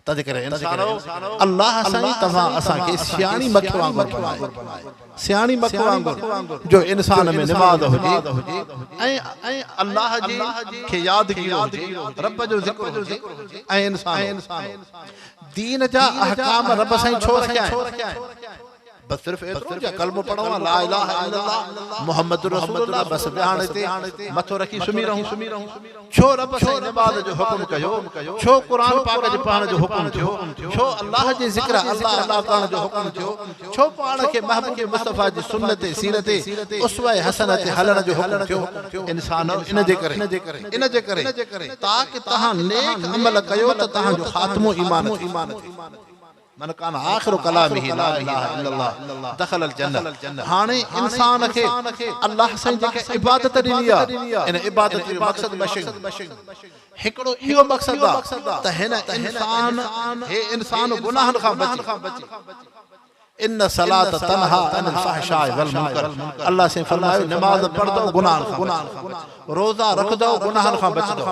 तद करे इंसानो अल्लाह साईं तव्हां असां के सियाणी मखे वांगुर बनाए सियाणी मखे वांगुर जो इंसान में निमाज़ हुजे ऐं अल्लाह जी के याद कयो रब जो जिक्र हुजे ऐं इंसान दीन जा अहकाम रब साईं छो रखिया बस सिर्फ एतरो जा कलमो पढ़ो ला इलाहा इल्लल्लाह मुहम्मद रसूलुल्लाह बस बयान ते मथो रखी सुमी रहूं छो रब साईं नमाज जो हुक्म कयो छो कुरान पाक जे पढ़ण जो हुक्म थियो छो अल्लाह जे जिक्र अल्लाह करण जो हुक्म थियो छो पाण के महबूब मुस्तफा जी सुन्नत सीरत उसवा हसन ते हलण जो हुक्म थियो इंसान इन जे करे ताकि तहां नेक अमल कयो त तहां जो खात्मो ईमान मन कान आखिर कलामिही ला इलाहा इल्लल्लाह दखल अल जन्नह हाने इंसान के अल्लाह साईं जेके इबादत ॾिनी आहे इन इबादत जो मक़सद मशग हिकड़ो इहो मक़सद आहे त हिन इंसान गुनाहन खां बचे इन सलात तन्हा अनिल फहशाए वल मुनकर अल्लाह से फरमायो नमाज पढ़ दो गुनाह रोजा रख दो गुनाह खां बच दो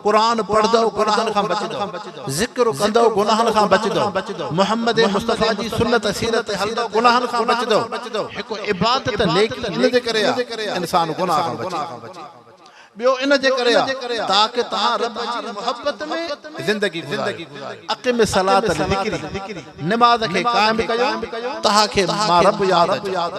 कुरान पढ़ दो गुनाह खां बच दो जिक्र कर दो गुनाह खां बच दो मोहम्मद मुस्तफा जी सुन्नत सीरत हल दो गुनाह खां बच दो हिकु इबादत नेकी इन जे करे इंसान गुनाह खां बचे बियो इन जे करे ताकि तहां रब जी मोहब्बत में जिंदगी अक़िम सलात ज़िक्री नमाज के कायम कयो तहां के मां रब याद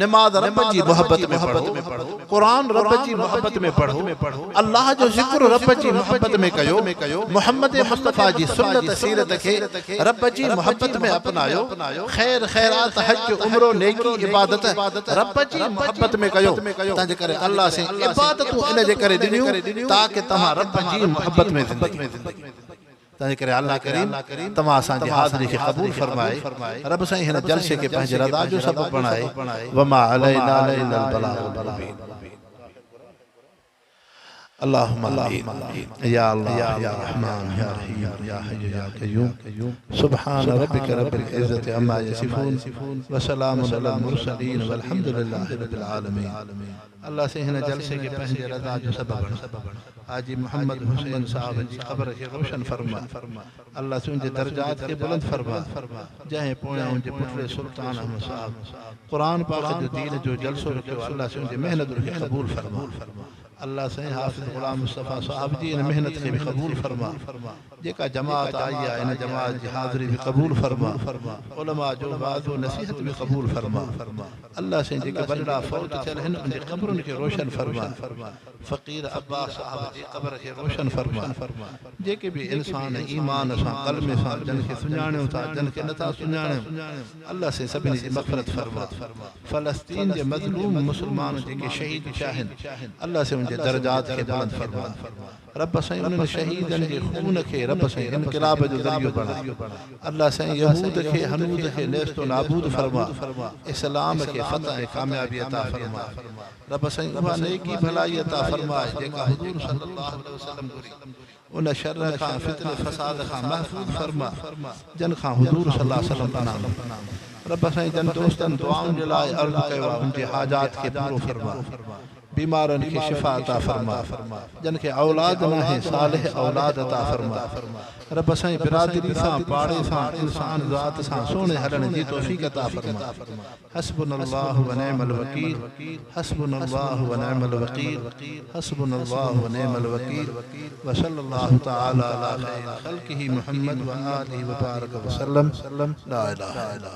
नमाज रब जी मोहब्बत में पढ़ो कुरान रब जी मोहब्बत में पढ़ो अल्लाह जो जिक्र रब जी मोहब्बत में कयो मोहम्मद मुस्तफा जी सुन्नत सीरत के रब जी मोहब्बत में अपनायो खैर खैरात हज उम्रो नेकी इबादत रब जी मोहब्बत में कयो तंजे करे अल्लाह से इबादत इन करे दिनियो ताकि तमा रब जी मोहब्बत में जिंदगी तंजे करे अल्लाह करीम तमा असा जी हाज़िरी के कबूल फरमाए रब साईं हिन जलसे के पंहिंजे रज़ा जो सबब बनाए वमा अलैना इल्ला अल बलागुल मुबीन अल्लाहुम्मा आमीन या अल्लाह या रहमान या रहीम या हय्यु या क़य्यूम सुब्हान रब्बिका रब्बिल इज्जति अम्मा यसिफून व सलामुन अलल मुरसलीन वल्हम्दुलिल्लाहि रब्बिल आलमीन अल्लाह से हिन जलसे के पंहिंजे रज़ा जो सबब हाजी मोहम्मद हुसैन साहब जी क़ब्र के रोशन फरमा अल्लाह से उनके दर्जात के बुलंद फरमा जहे पोया उनके पुत्र सुल्तान अहमद साहब कुरान पाक जो दीन जो जलसो रखियो अल्लाह से उनके मेहनत के कबूल फरमा अल्लाह से हाफिज गुलाम मुस्तफा साहब जी इन मेहनत के भी कबूल फरमा जेका जमात आई है इन जमात की हाजिरी भी कबूल फरमा उलमा जो वाज़ो नसीहत भी कबूल फरमा अल्लाह से जेके बड़ा फौत चल हिन उनके कब्रन के रोशन फरमा फकीर अब्बास साहब जी कब्र के रोशन फरमा जेके भी इंसान ईमान सा कलमे सा जन के सुञाणो था जन के नथा सुञाणो अल्लाह से सभी की मग़फ़िरत फरमा फ़लस्तीन के मज़लूम मुसलमान जेके शहीद शाहिन अल्लाह से उनके दर्जात के बुलंद फरमा रब साईं उन शहीदन के खून के रब साईं इनकलाब जो ज़रियो बना अल्लाह साईं यहूद के हनूद के नेस्तो नाबूद फरमा इस्लाम के फतह कामयाबी अता फरमा रब साईं उहा नेकी भलाई अता फरमा जेका हुजूर सल्लल्लाहु अलैहि वसल्लम उन शर का फितने फसाद का महफूज फरमा जन का हुजूर सल्लल्लाहु अलैहि वसल्लम पनाह रब साईं जन दोस्तन दुआउन जे लाए अर्ज़ कयो उनके हाजात के पूरो फरमा बीमारन की शिफा अता फरमा जन के औलाद न है सालेह औलाद अता फरमा रब साईं बिरादरी सा पाड़े सा इंसान ज़ात सा सोने हलन जी तौफीक अता फरमा हस्बुनल्लाहु व निअमल वकील हस्बुनल्लाहु व निअमल वकील हस्बुनल्लाहु व निअमल वकील व सल्लल्लाहु तआला अला खैर खल्क़िही मुहम्मद व आलिहि व बारक व सल्लम ला इलाहा इल्लल्लाह।